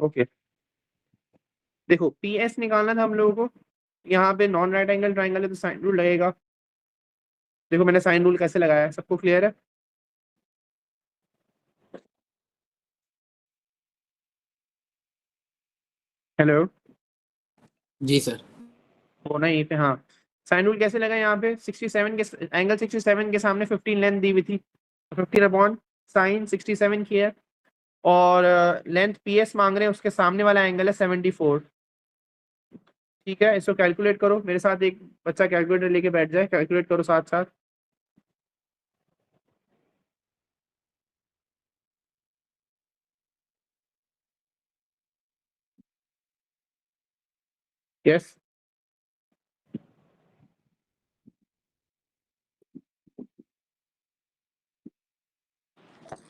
Okay देखो P S निकालना था हम लोगों को, यहाँ पे नॉन राइट एंगल ट्राइंगल है तो साइन रूल लगेगा। देखो मैंने साइन रूल कैसे लगाया है, सबको क्लियर है? हेलो जी सर। वो ना यहीं पे, हाँ साइन रूल कैसे लगा यहाँ पे, 67 के एंगल 67 के सामने 15 लेंथ दी हुई थी, 15 अपॉन साइन 67 की है, और लेंथ पी एस मांग रहे हैं, उसके सामने वाला एंगल है 74। ठीक है, इसको कैलकुलेट करो मेरे साथ, एक बच्चा कैलकुलेटर लेके बैठ जाए, कैलकुलेट करो साथ साथ। यस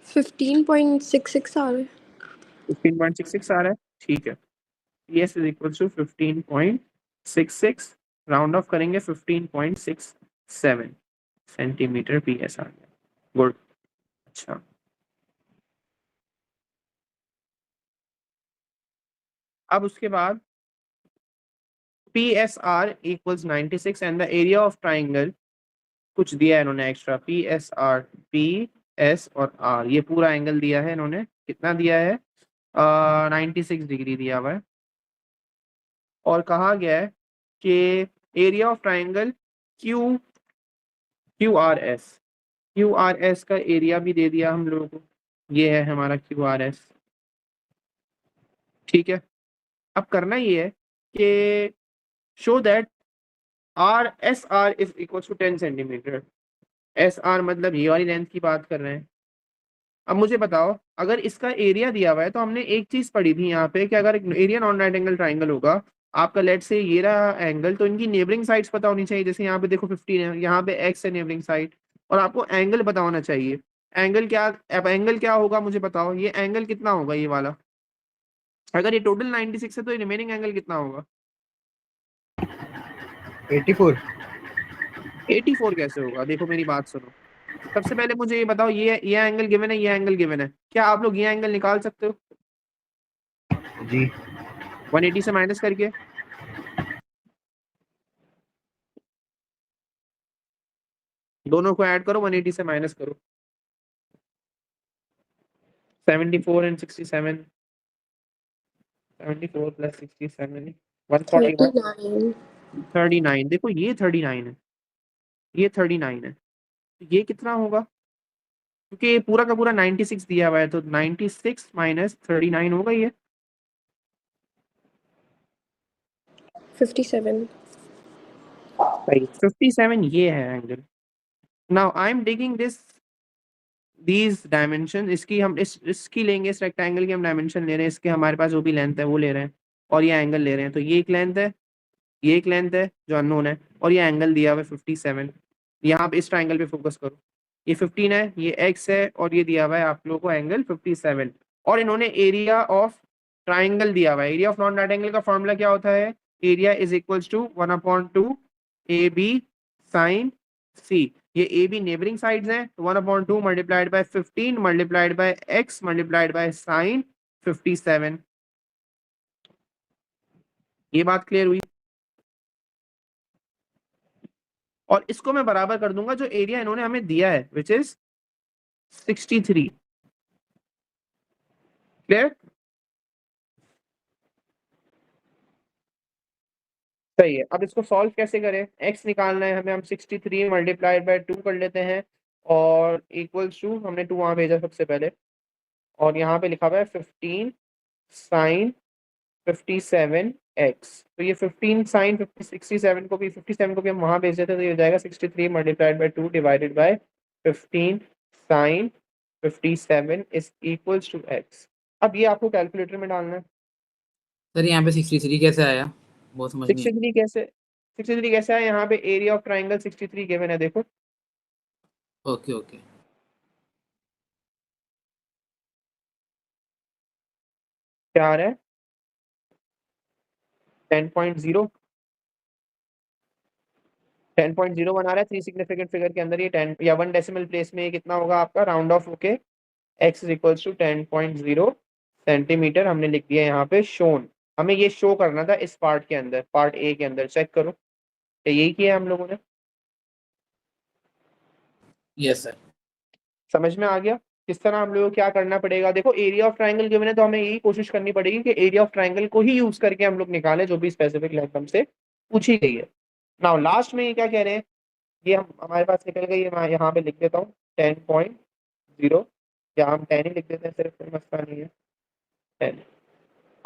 15.66 आ रहा है। 15.66 आ रहा है, ठीक है। P S is equal to 15.66, round off करेंगे 15.67 सेंटीमीटर पी एस आ गया। गुड। अच्छा अब उसके बाद P S R equals 96 and the area of triangle, कुछ दिया है इन्होंने extra, P S R, P S और आर, ये पूरा एंगल दिया है इन्होंने, कितना दिया है, 96 डिग्री दिया हुआ है। और कहा गया है कि area of triangle Q Q R S, Q R S का एरिया भी दे दिया हम लोगों को, ये है हमारा क्यू आर एस। ठीक है, अब करना ये है कि show that R S R is equal to 10 centimetre. S R मतलब ये वाली लेंथ की बात कर रहे हैं। अब मुझे बताओ, अगर इसका एरिया दिया हुआ है तो हमने एक चीज पढ़ी थी यहाँ पे कि अगर area non right angle triangle होगा आपका, लेट से ये रहा एंगल, तो इनकी नेबरिंग साइड्स पता होनी चाहिए। जैसे यहाँ पे देखो 15 है, यहाँ पे एक्स है नेबरिंग साइड, और आपको एंगल पता होना चाहिए। एंगल क्या, अब एंगल क्या होगा मुझे बताओ, ये एंगल कितना होगा ये वाला, अगर ये टोटल 96 है तो ये रिमेनिंग एंगल कितना होगा? 84। 84 कैसे होगा, देखो मेरी बात सुनो। सबसे पहले मुझे ये बताओ, ये एंगल गिवन है, ये एंगल गिवन है, क्या आप लोग ये एंगल निकाल सकते हो जी 180 से माइनस करके? दोनों को ऐड करो, 180 से माइनस करो, 74 एंड 67, 74 प्लस 67 141, 39। 39। देखो ये 39 है, ये 39 है, ये कितना होगा, क्योंकि ये पूरा का पूरा 96 दिया हुआ है, तो 96 माइनस 39 होगा ये 57। सही, 57 ये है angle. Now I am taking these dimension, इसकी हम इसकी लेंगे, इस रेक्टेंगल की हम डायमेंशन ले रहे हैं, इसके हमारे पास जो भी लेंथ है वो ले रहे हैं, और ये एंगल ले रहे हैं, तो ये एक लेंथ है, ये एक लेंथ है जो अननोन है, और ये एंगल दिया हुआ है 57। यहाँ पे इस ट्राइंगल पे फोकस करो, ये 15 है, ये एक्स है, और ये दिया हुआ है आप लोगों को एंगल 57। और इन्होंने एरिया ऑफ ट्राइंगल दिया हुआ है। Area of non right angle का फॉर्मूला क्या होता है, area is equals to 1/2 A B sine C. ये ए बी नेबरिंग साइड्स हैं, 1/2 multiplied by 15 multiplied by X multiplied by sine 57। ये बात क्लियर हुई? और इसको मैं बराबर कर दूंगा जो एरिया इन्होंने हमें दिया है, विच इज 63। क्लियर? सही है। अब इसको सॉल्व कैसे करें, x निकालना है हमें, हम 63 मल्टीप्लाइड बाय 2 कर लेते हैं, और इक्वल्स टू, हमने 2 वहां भेजा सबसे पहले, और यहाँ पे लिखा हुआ है 15 साइन 57 एक्स, तो ये 15 साइन 67 को भी, 57 को भी हम वहां भेज देते हैं, तो ये हो जाएगा 63 multiplied by 2 divided by 15 sine 57 is equals to x. अब ये आपको कैलकुलेटर में डालना है। सर यहाँ पे 63 कैसे आया, वो समझ नहीं। 63 कैसे, 63 कैसे है, यहाँ पे एरिया ऑफ ट्राइंगल 63 गिवन है, देखो ओके ओके। क्या आ रहा है, 10.0, 10.0 बना रहा है, 3 सिग्निफिकेंट फिगर के अंदर ये 10 या 1 डेसिमल प्लेस में ये कितना होगा आपका, राउंड ऑफ होके x is equals to 10.0 centimetre हमने लिख दिया यहाँ पे शोन। हमें ये शो करना था इस पार्ट के अंदर, पार्ट ए के अंदर। चेक करो, तो यही किया हम लोगों ने। Yes sir. समझ में आ गया किस तरह हम लोगों को क्या करना पड़ेगा? देखो, एरिया ऑफ ट्राइंगल गिवन है तो हमें यही कोशिश करनी पड़ेगी कि एरिया ऑफ ट्राइंगल को ही यूज करके हम लोग निकालें जो भी स्पेसिफिक लेंथ हमसे पूछी गई है। नाउ लास्ट में ये क्या कह रहे हैं, ये हम हमारे पास निकल गई है, मैं यहाँ पे लिख देता हूँ 10.0, या हम 10 ही लिख देते हैं, सिर्फ कोई मसला नहीं है 10।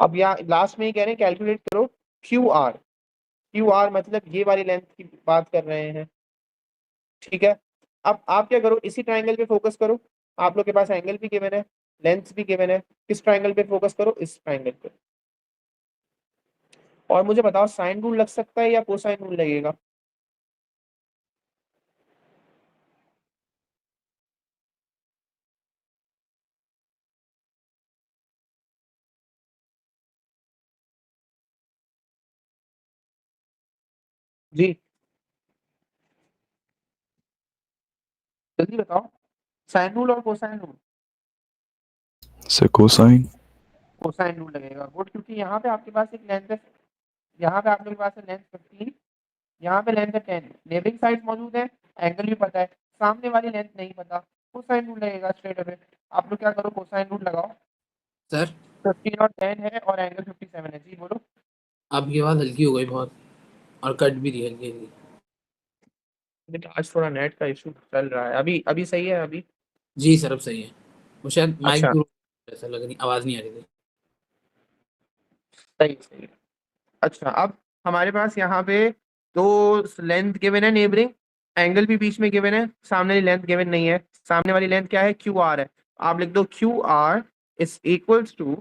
अब यहाँ लास्ट में ही कह रहे हैं कैलकुलेट करो क्यू आर। क्यू आर मतलब ये वाली लेंथ की बात कर रहे हैं, ठीक है। अब आप क्या करो, इसी ट्राइंगल पे फोकस करो। आप लोग के पास एंगल भी गिवन है, लेंथ भी गिवन है। किस ट्राइंगल पे फोकस करो? इस ट्राइंगल पे। और मुझे बताओ, साइन रूल लग सकता है या कोसाइन रूल लगेगा? जी जल्दी बताओ, साइन रूल और cosine rule? Sir cosine. Cosine rule लगेगा, गुड। क्योंकि यहाँ पे आपके पास एक लेंथ है, यहाँ पे आपके पास है लेंथ 15, यहाँ पे लेंथ है 10, नेबरिंग साइड मौजूद है, एंगल भी पता है, सामने वाली लेंथ नहीं पता, कोसाइन रूल लगेगा स्ट्रेट अवे। आप लोग क्या करो, कोसाइन रूल लगाओ। सर 15 और 10 है और एंगल 57 है। जी बोलो। आपकी आवाज़ हल्की हो गई बहुत, और कट भी रही है हल्की हल्की। लेकिन आज थोड़ा नेट का इशू चल रहा है। अभी अभी सही है अभी? जी सर अब सही है। वो शायद माइक अच्छा, दूर, ऐसा लग नहीं, आवाज़ नहीं आ रही थी। सही सही है। अच्छा, अब हमारे पास यहाँ पे दो लेंथ गिवन है नेबरिंग, एंगल भी बीच में गिवन है, सामने वाली लेंथ गिवन नहीं है। सामने वाली लेंथ क्या है? क्यू आर है। आप लिख दो Q R is equals to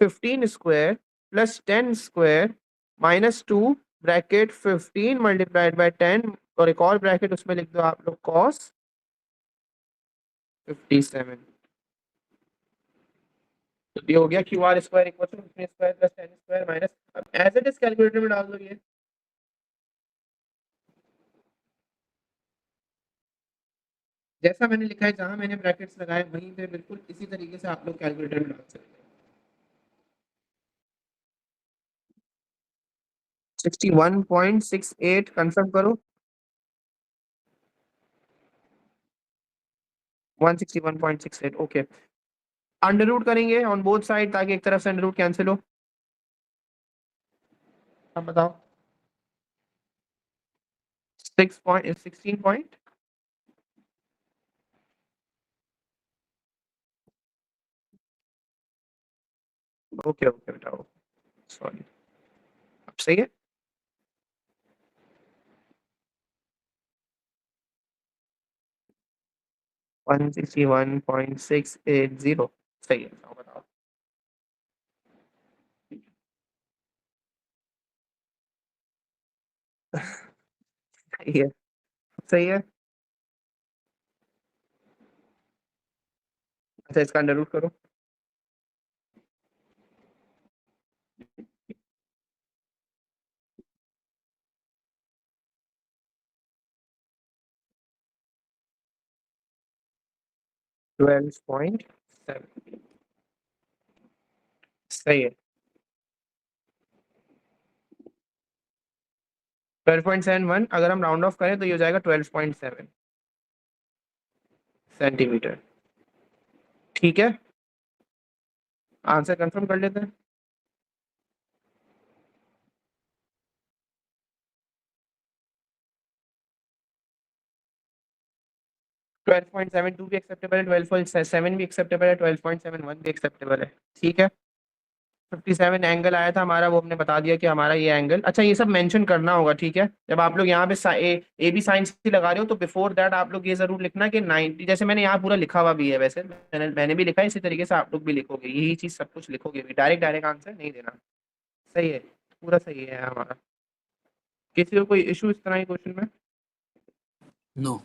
15 square plus 10 square minus 2 bracket 15 multiplied by 10, और एक और ब्रैकेट उसमें लिख दो आप लोग कॉस 57। तो ये हो गया Q R square equal to 15 square plus 10 square minus, as it is calculator में डाल दो ये। जैसा मैंने लिखा है, जहां मैंने ब्रैकेट्स लगाए वहीं पे बिल्कुल इसी तरीके से आप लोग कैलकुलेटर में डाल सकते हैं। 61.68 कंफर्म करो। 161.68, ओके। अंडर रूट करेंगे ऑन बोथ साइड ताकि एक तरफ से अंडर रूट कैंसिल हो। अब बताओ, 16 पॉइंट। ओके ओके बेटा, सॉरी। अब सही है। 161.680 सही है। अब बताओ, सही है, सही है। अच्छा, इसका अंडर रूट करो। 12.7 सही है। 12.71 अगर हम राउंड ऑफ करें तो ये हो जाएगा 12.7 सेंटीमीटर। ठीक है, आंसर कंफर्म कर लेते हैं। 12.72 भी एक्सेप्टेबल है, 12.7 भी एक्सेप्टेबल है, 12.71 भी एक्सेप्टेबल है। ठीक है, 57 एंगल आया था हमारा, वो हमने बता दिया कि हमारा ये एंगल। अच्छा, ये सब मेंशन करना होगा, ठीक है। जब आप लोग यहाँ पे ए बी साइन सी लगा रहे हो तो बिफोर दैट आप लोग ये जरूर लिखना कि 90, जैसे मैंने यहाँ पूरा लिखा हुआ भी है, वैसे मैंने भी लिखा है, इसी तरीके से आप लोग भी लिखोगे, यही चीज सब कुछ लिखोगे भी। डायरेक्ट डायरेक्ट आंसर नहीं देना। सही है, पूरा सही है हमारा। किसी को कोई इशू इस तरह के क्वेश्चन में? नो।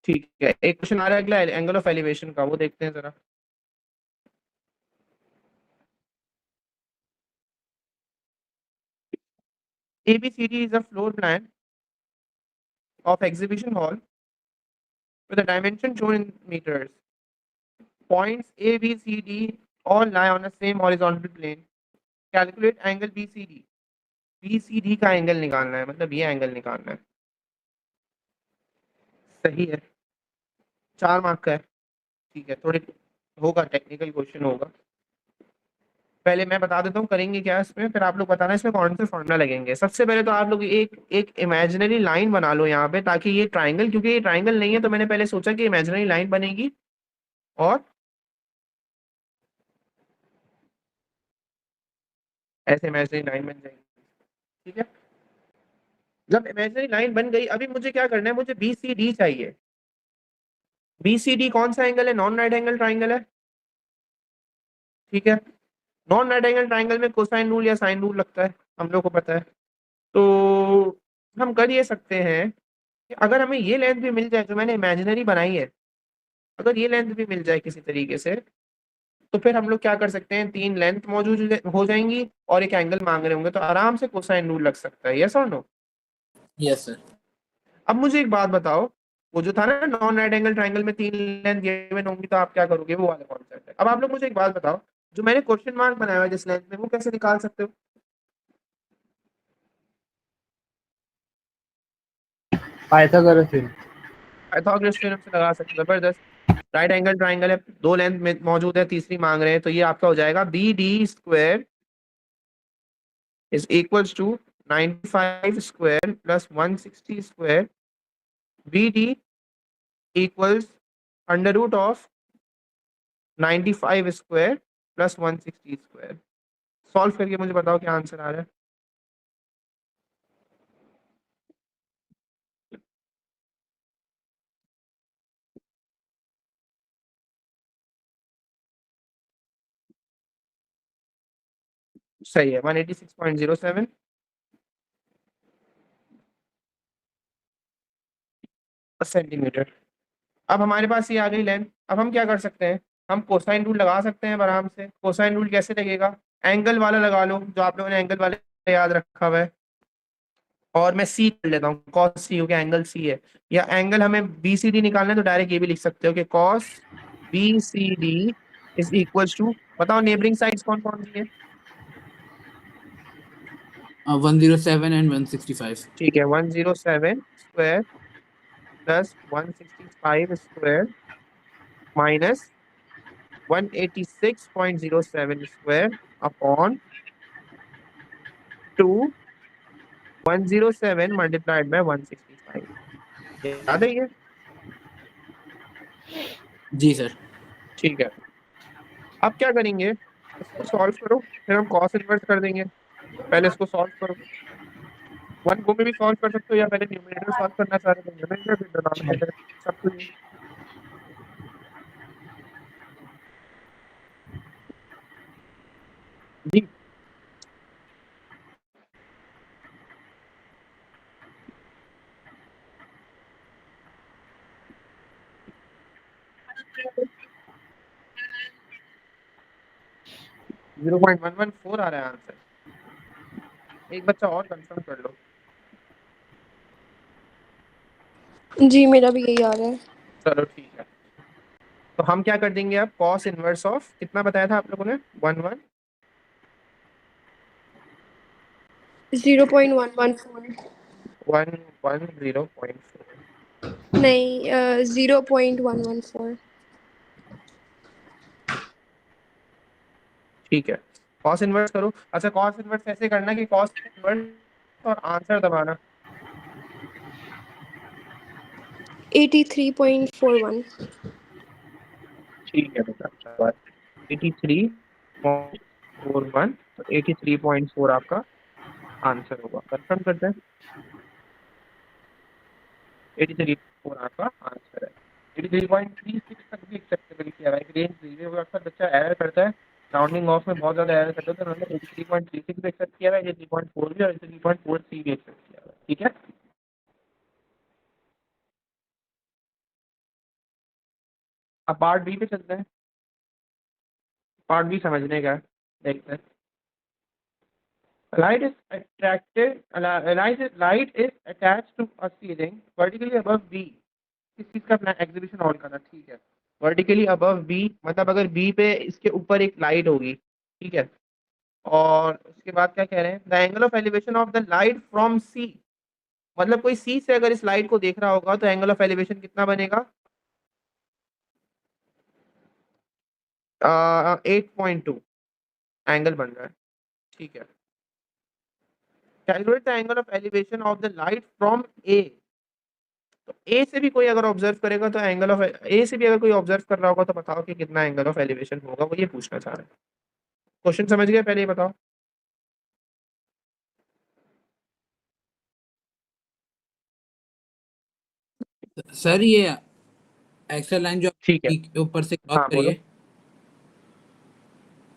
ठीक है, एक क्वेश्चन आ रहा है अगला, एंगल ऑफ एलिवेशन का, वो देखते हैं जरा। ABCD is a floor plan of exhibition hall with the dimension shown in meters. Points A, B, C, D all lie on the same horizontal plane. Calculate angle BCD. BCD का angle निकालना है, मतलब ये angle निकालना है। सही है, 4 mark का है। ठीक है, थोड़े होगा, टेक्निकल क्वेश्चन होगा। पहले मैं बता देता हूँ करेंगे क्या इसमें, फिर आप लोग बताना इसमें कौन से फॉर्मूला लगेंगे। सबसे पहले तो आप लोग एक इमेजिनरी लाइन बना लो यहाँ पे, ताकि ये ट्राइंगल, क्योंकि ये ट्राइंगल नहीं है तो मैंने पहले सोचा कि इमेजिनरी लाइन बनेगी और ऐसे इमेजिनरी लाइन बन जाएगी। ठीक है, जब इमेजिनरी लाइन बन गई, अभी मुझे क्या करना है, मुझे BCD चाहिए। BCD कौन सा एंगल है? नॉन राइट एंगल ट्राइंगल है। ठीक है, नॉन राइट एंगल ट्राइंगल में कोसाइन रूल या साइन रूल लगता है, हम लोग को पता है। तो हम कर ये सकते हैं कि अगर हमें ये लेंथ भी मिल जाए जो मैंने इमेजिनरी बनाई है, अगर ये लेंथ भी मिल जाए किसी तरीके से, तो फिर हम लोग क्या कर सकते हैं, 3 लेंथ मौजूद हो जाएंगी और एक एंगल मांग रहे होंगे, तो आराम से कोसाइन रूल लग सकता है। यस और नो? Yes sir. अब मुझे एक बात बताओ, वो जो था ना नॉन राइट एंगल ट्राइंगल में 3 लेंथ गिवन होंगी तो आप क्या करोगे, वो वाला कॉन्सेप्ट है। अब आप लोग मुझे एक बात बताओ, जो मैंने क्वेश्चन मार्क बनाया हुआ है जिस लेंथ में, वो कैसे निकाल सकते हो? Pythagoras theorem. पाइथागोरस थ्योरम से लगा सकते हो। जबरदस्त। राइट एंगल ट्राइंगल है, 2 लेंथ में मौजूद है, तीसरी मांग रहे हैं, तो ये आपका हो जाएगा BD square is equals to 95 square plus 160 square. BD equals under root of 95 square plus 160 square. Solve करके मुझे बताओ क्या आंसर आ रहा है। सही है, 186.07 सेंटीमीटर। अब हमारे पास ये आ गई लेंथ। अब हम क्या कर सकते हैं, हम कोसाइन रूल लगा सकते हैं आराम से। कोसाइन रूल कैसे लगेगा, एंगल वाला लगा लो जो आप लोगों ने एंगल वाले याद रखा हुआ है, और मैं सी कर लेता हूँ, कॉस सी हो गया, एंगल सी है। या एंगल हमें BCD निकालना है तो डायरेक्ट ये भी लिख सकते हो कि cos BCD is equal to, बताओ नेबरिंग साइड्स कौन कौन सी है? 107 एंड 165। ठीक है, 107 square plus 165 square minus 186.07 square upon 2 107 multiplied by 165। याद है ये? जी सर। ठीक है, अब क्या करेंगे, इसको सॉल्व करो, फिर हम कॉस इनवर्स कर देंगे। पहले इसको सॉल्व करो, 1 को में भी सॉल्व कर सकते हो, या पहले न्यूमरेटर सॉल्व करना चाह रहे हो, फिर डिनोमिनेटर, सब कुछ। जी 0.114 आ रहा है आंसर। एक बच्चा और कंफर्म कर लो। जी मेरा भी यही आ रहा है। चलो ठीक है, तो हम क्या कर देंगे अब, कॉस इनवर्स ऑफ कितना बताया था आप लोगों ने, 0.114 110.4। नहीं 0.114। ठीक है, कॉस इनवर्स करो। अच्छा, कॉस इनवर्स ऐसे करना कि कॉस इनवर्स और आंसर दबाना। 83.41। ठीक है बेटा, शाबाश। 83.41, तो 83.4 आपका आंसर होगा। कंफर्म करते हैं, 83.4 आपका आंसर है। 83.36 तक भी एक्सेप्टेबल किया है, रेंज दी है। वो अक्सर बच्चा एरर करता है, राउंडिंग ऑफ में बहुत ज़्यादा एरर करता है, तो उन्होंने 83.36 भी एक्सेप्ट किया है, 83.4 भी, और 83.43 भी एक्सेप्ट किया है। ठीक है, अब पार्ट बी पे चलते हैं। पार्ट बी समझने का है, देखते हैं। Light is attracted. Light is attached to a ceiling vertically above B. किस चीज का एग्जीबिशन हॉल का था, ठीक है। वर्टिकली अबव बी, मतलब अगर बी पे इसके ऊपर एक लाइट होगी, ठीक है। और उसके बाद क्या कह रहे हैं, the angle of elevation of the light from C, मतलब कोई सी से अगर इस लाइट को देख रहा होगा तो एंगल ऑफ एलिवेशन कितना बनेगा, 8.2 एंगल बन रहा है, ठीक है। Calculate the angle of elevation of the light from A, तो ए से भी कोई अगर ऑब्जर्व करेगा तो एंगल ऑफ ए से भी अगर कोई ऑब्जर्व कर रहा होगा तो बताओ कि कितना एंगल ऑफ एलिवेशन होगा, वो ये पूछना चाह रहे हैं। क्वेश्चन समझ गए, पहले ये बताओ। सर ये एक्स्ट्रा लाइन जो ठीक है, के ऊपर से क्रॉस हाँ बोलो। करिए,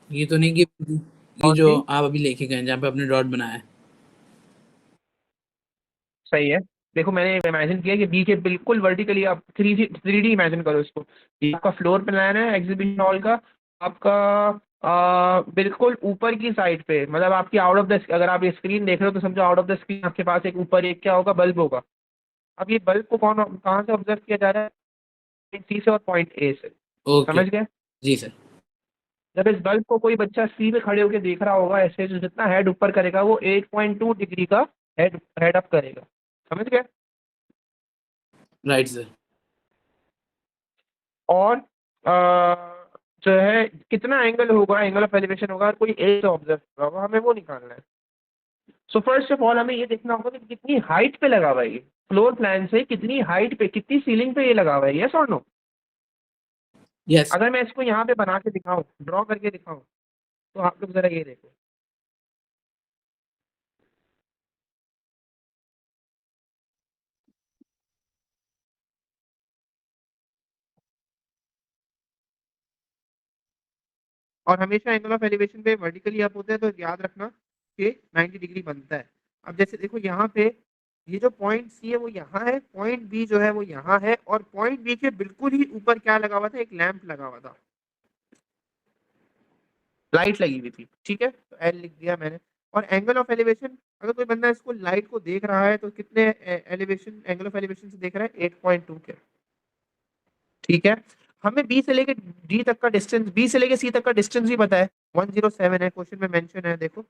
ये तो नहीं कि ये कौन जो सी? आप अभी लेके गए जहाँ पे आपने डॉट बनाया है। सही है। देखो मैंने इमेजिन किया कि बी के बिल्कुल वर्टिकली, आप 3D इमेजिन करो इसको। ये आपका फ्लोर प्लान है एग्जीबिशन हॉल का, आपका बिल्कुल ऊपर की साइड पे, मतलब आपकी आउट ऑफ द, अगर आप ये स्क्रीन देख रहे हो तो समझो आउट ऑफ द स्क्रीन आपके पास एक ऊपर एक क्या होगा, बल्ब होगा। अब ये बल्ब को कौन कहाँ से ऑब्जर्व किया जा रहा है, पॉइंट सी से और पॉइंट ए से, ओके। समझ गए। जी सर। जब इस बल्ब को कोई बच्चा सी पे खड़े होकर देख रहा होगा, ऐसे जो जितना हेड ऊपर करेगा वो 8.2 डिग्री का हेड हेड अप करेगा, समझ गए। Right sir. और जो है कितना एंगल होगा, एंगल ऑफ एलिवेशन होगा, कोई ए से ऑब्जर्व कर रहा होगा, हमें वो निकालना है। सो फर्स्ट ऑफ ऑल हमें ये देखना होगा कि कितनी हाइट पे लगा हुआ है ये, फ्लोर प्लान से कितनी हाइट पे, कितनी सीलिंग पे ये लगा हुआ है, यस और नो। यस। अगर मैं इसको यहाँ पे बना के दिखाऊं, ड्रॉ करके दिखाऊं, तो आप लोग जरा ये देखो। और हमेशा एंगल ऑफ एलिवेशन पे वर्टिकली अप होता है तो याद रखना कि 90 डिग्री बनता है। अब जैसे देखो यहाँ पे ये जो पॉइंट सी है वो यहाँ है, पॉइंट बी जो है वो यहाँ है, और पॉइंट बी के बिल्कुल ही ऊपर क्या लगा हुआ था, एक लैंप लगा हुआ था, लाइट लगी हुई थी, ठीक है। तो एल लिख दिया मैंने। और एंगल ऑफ एलिवेशन, अगर कोई बंदा इसको लाइट को देख रहा है तो कितने एलिवेशन, एंगल ऑफ एलिवेशन से देख रहा है, 8.2 के, ठीक है। हमें बी से लेके डी तक का डिस्टेंस, बी से लेके सी तक का डिस्टेंस भी पता है, 107 है, क्वेश्चन में मेंशन है, देखो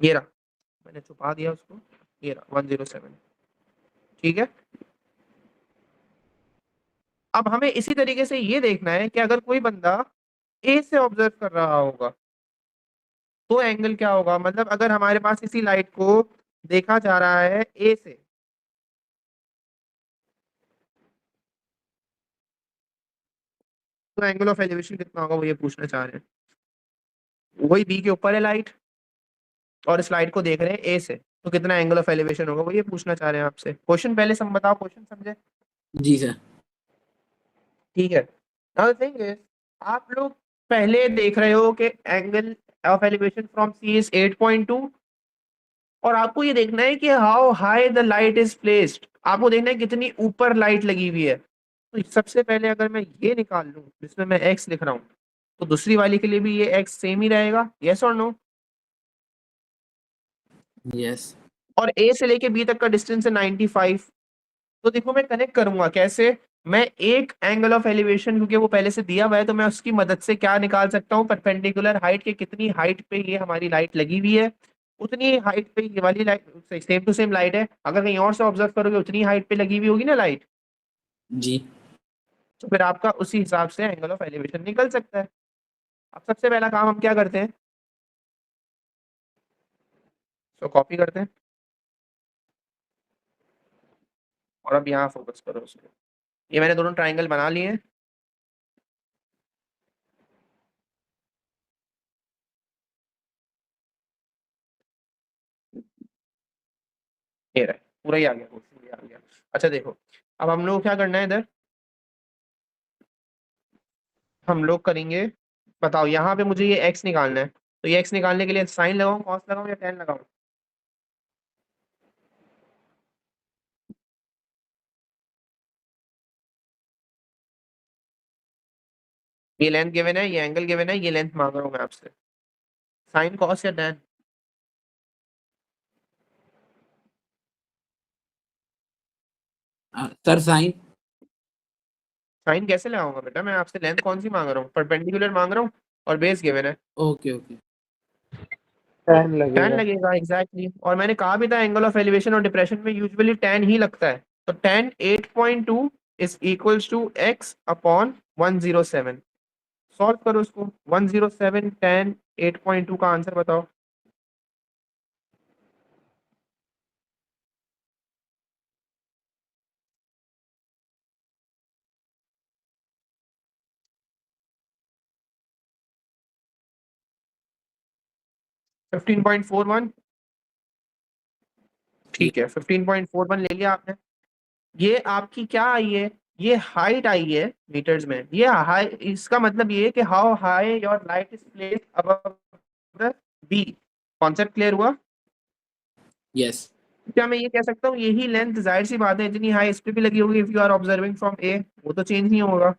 ये रहा, मैंने छुपा दिया उसको, ये रहा 107, ठीक है। अब हमें इसी तरीके से ये देखना है कि अगर कोई बंदा ए से ऑब्जर्व कर रहा होगा तो एंगल क्या होगा, मतलब अगर हमारे पास इसी लाइट को देखा जा रहा है ए से, तो एंगल ऑफ एलिवेशन कितना होगा, वो ये पूछना चाह रहे हैं। वही बी के ऊपर है लाइट और इस लाइट को देख रहे हैं ए से, तो कितना एंगल ऑफ एलिवेशन होगा, वो ये पूछना चाह रहे हैं आपसे। क्वेश्चन पहले सम बताओ, क्वेश्चन समझे, जी सर। ठीक है। नाउ द थिंग इज, आप लोग पहले देख रहे हो कि angle of elevation from C is 8.2, और आपको ये देखना है कि how high the light is placed, आपको देखना है कितनी ऊपर लाइट लगी हुई है। तो सबसे पहले अगर मैं ये निकाल लूं जिसमें मैं एक्स लिख रहा हूं, तो दूसरी वाली के लिए भी ये एक्स सेम ही रहेगा, यस और नो। यस। और ए से लेके बी तक का डिस्टेंस है 95, तो देखो मैं कनेक्ट करूंगा कैसे, मैं एक एंगल ऑफ एलिवेशन, क्योंकि वो पहले से दिया हुआ है, तो मैं उसकी मदद से क्या निकाल सकता हूँ, परपेंडिकुलर हाइट के कितनी हाइट पे ये हमारी लाइट लगी हुई है, उतनी हाइट पे ये वाली light same to same light है, अगर कहीं और से ऑब्जर्व करोगे उतनी हाइट पे लगी हुई होगी ना लाइट, जी। तो फिर आपका उसी हिसाब से एंगल ऑफ एलिवेशन निकल सकता है। अब सबसे पहला काम हम क्या करते हैं, तो कॉपी करते हैं, और अब यहाँ फोकस करो उसको। ये मैंने दोनों ट्राइंगल बना लिए हैं, ये रहा, पूरा ही आ गया, पूरा ही आ गया। अच्छा देखो, अब हम लोग क्या करना है इधर, हम लोग करेंगे, बताओ यहाँ पे मुझे ये एक्स निकालना है, तो ये एक्स निकालने के लिए साइन लगाऊं, कॉस लगाऊं या टेन लगाऊं, ये लेंथ गिवन है, ये एंगल गिवन है, ये लेंथ मांग रहा हूं मैं आपसे, साइन कॉस या टेन, सर साइन साइन कैसे लगाऊंगा बेटा, मैं आपसे लेंथ कौन सी मांग रहा हूँ, परपेंडिकुलर मांग रहा हूँ और बेस गिवन है। ओके ओके tan tan लगेगा। लगेगा एग्जैक्टली और मैंने कहा भी था एंगल ऑफ एलिवेशन और डिप्रेशन में यूजुअली tan ही लगता है। तो tan 8.2 is equals to x upon 107। Solve करो उसको, 107 tan 8.2 का आंसर बताओ। फिफ्टीन पॉइंट फोर वन ठीक है, 15.41 ले लिया आपने। ये आपकी क्या आई है, ये हाइट आई है मीटर्स में। ये हाई, इसका मतलब ये है कि how high your light is placed above the B. Concept clear हुआ? यस क्या मैं ये कह सकता हूँ यही लेंथ, जाहिर सी बात है इतनी हाई इस पे भी लगी होगी, if you are observing from A, वो तो चेंज नहीं होगा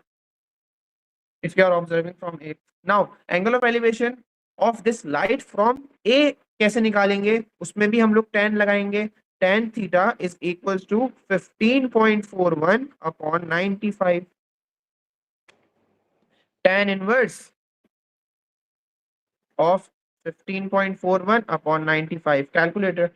if you are observing from A. Now angle of elevation of this light from A कैसे निकालेंगे, उसमें भी हम लोग tan लगाएंगे। tan theta is equals to 15.41 upon 95। tan inverse of 15.41 upon 95, calculator.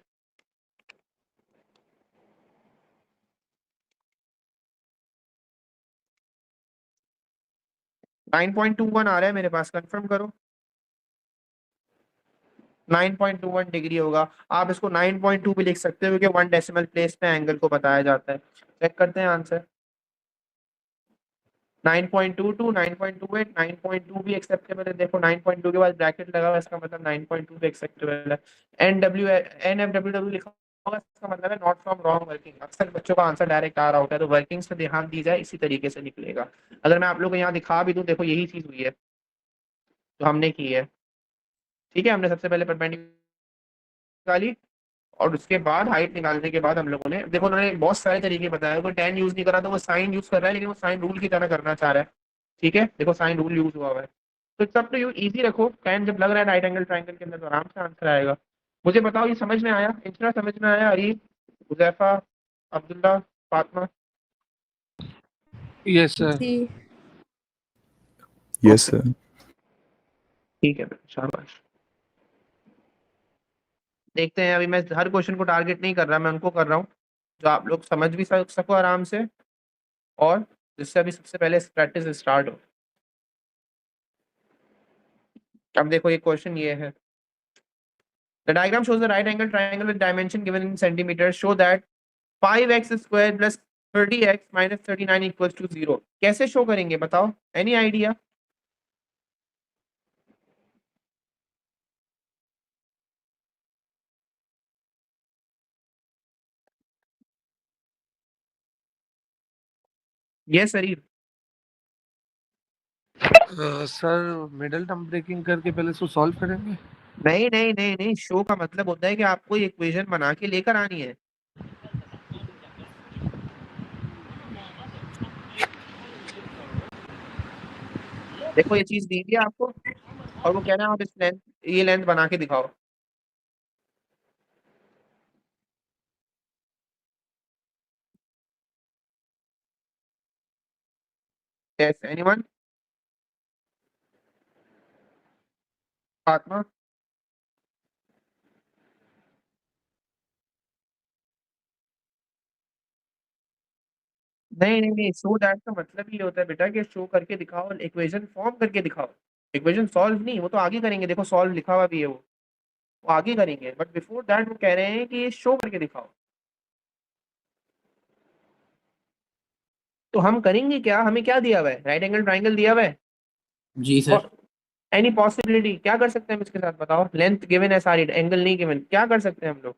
9.21 आ रहा है मेरे पास, कंफर्म करो। 9.21 डिग्री होगा। आप इसको 9.2 भी लिख सकते हो क्योंकि 1 डेसिमल प्लेस पे एंगल को बताया जाता है। चेक करते हैं आंसर। 9.22 9.28 9.2 भी एक्सेप्टेबल है। देखो 9.2 के बाद ब्रैकेट लगा हुआ है, इसका मतलब 9.2 भी एक्सेप्टेबल है। NF लिखा होगा, इसका मतलब है नॉट फ्रॉम रॉन्ग वर्किंग। अक्सर बच्चों का आंसर डायरेक्ट आ रहा होता है, तो वर्किंग्स पे ध्यान दी जाए, इसी तरीके से निकलेगा। अगर मैं आप लोग को यहाँ दिखा भी दूं, देखो यही चीज हुई है जो हमने की है। ठीक है, हमने सबसे पहले परपेंडिकुलर निकाली और उसके बाद हाइट निकालने के बाद हम लोगों ने, देखो उन्होंने बहुत सारे तरीके बताया। कोई tan यूज नहीं करा तो वो साइन यूज कर रहा है, लेकिन वो साइन रूल की तरह करना चाह रहा है। ठीक है, देखो साइन रूल यूज हुआ हुआ है। तो सब तो यू इजी रखो, tan जब लग रहा है राइट एंगल ट्राइंगल के अंदर तो आराम से आंसर आएगा। मुझे बताओ ये समझ में आया, इतना समझ में आया? अरीब, हुजैफा, अब्दुल्ला, फातिमा? yes sir। जी Yes, sir. ठीक है, शाबाश। देखते हैं, अभी मैं हर क्वेश्चन को टारगेट नहीं कर रहा, मैं उनको कर रहा हूँ जो आप लोग समझ भी सको आराम से, और जिससे अभी सबसे पहले प्रैक्टिस स्टार्ट हो। अब देखो ये क्वेश्चन ये है, the diagram shows the right angle triangle with dimension given in centimeters, show that 5x square plus 30x minus 39 equals to 0। कैसे शो करेंगे बताओ, any idea? Yes Areeb. Sir middle term breaking करके पहले इसको सॉल्व करेंगे। नहीं नहीं नहीं नहीं, शो का मतलब होता है कि आपको ये इक्वेशन बना के लेकर आनी है। देखो ये चीज दी है आपको और वो कह रहा है आप इस लेंथ, ये लेंथ बना के दिखाओ। Yes anyone? फातिमा? नहीं नहीं नहीं, शो दैट का मतलब ये होता है बेटा कि शो करके दिखाओ, इक्वेशन फॉर्म करके दिखाओ। इक्वेशन सॉल्व नहीं, वो तो आगे करेंगे, देखो सॉल्व लिखा हुआ भी है वो आगे करेंगे, बट बिफोर दैट वो कह रहे हैं कि ये शो करके दिखाओ। तो हम करेंगे क्या, हमें क्या दिया हुआ है, राइट एंगल ट्राइंगल दिया हुआ है। जी सर एनी पॉसिबिलिटी, क्या कर सकते हैं हम इसके साथ बताओ? लेंथ गिवन है सारी, एंगल नहीं गिवन, क्या कर सकते हैं हम लोग?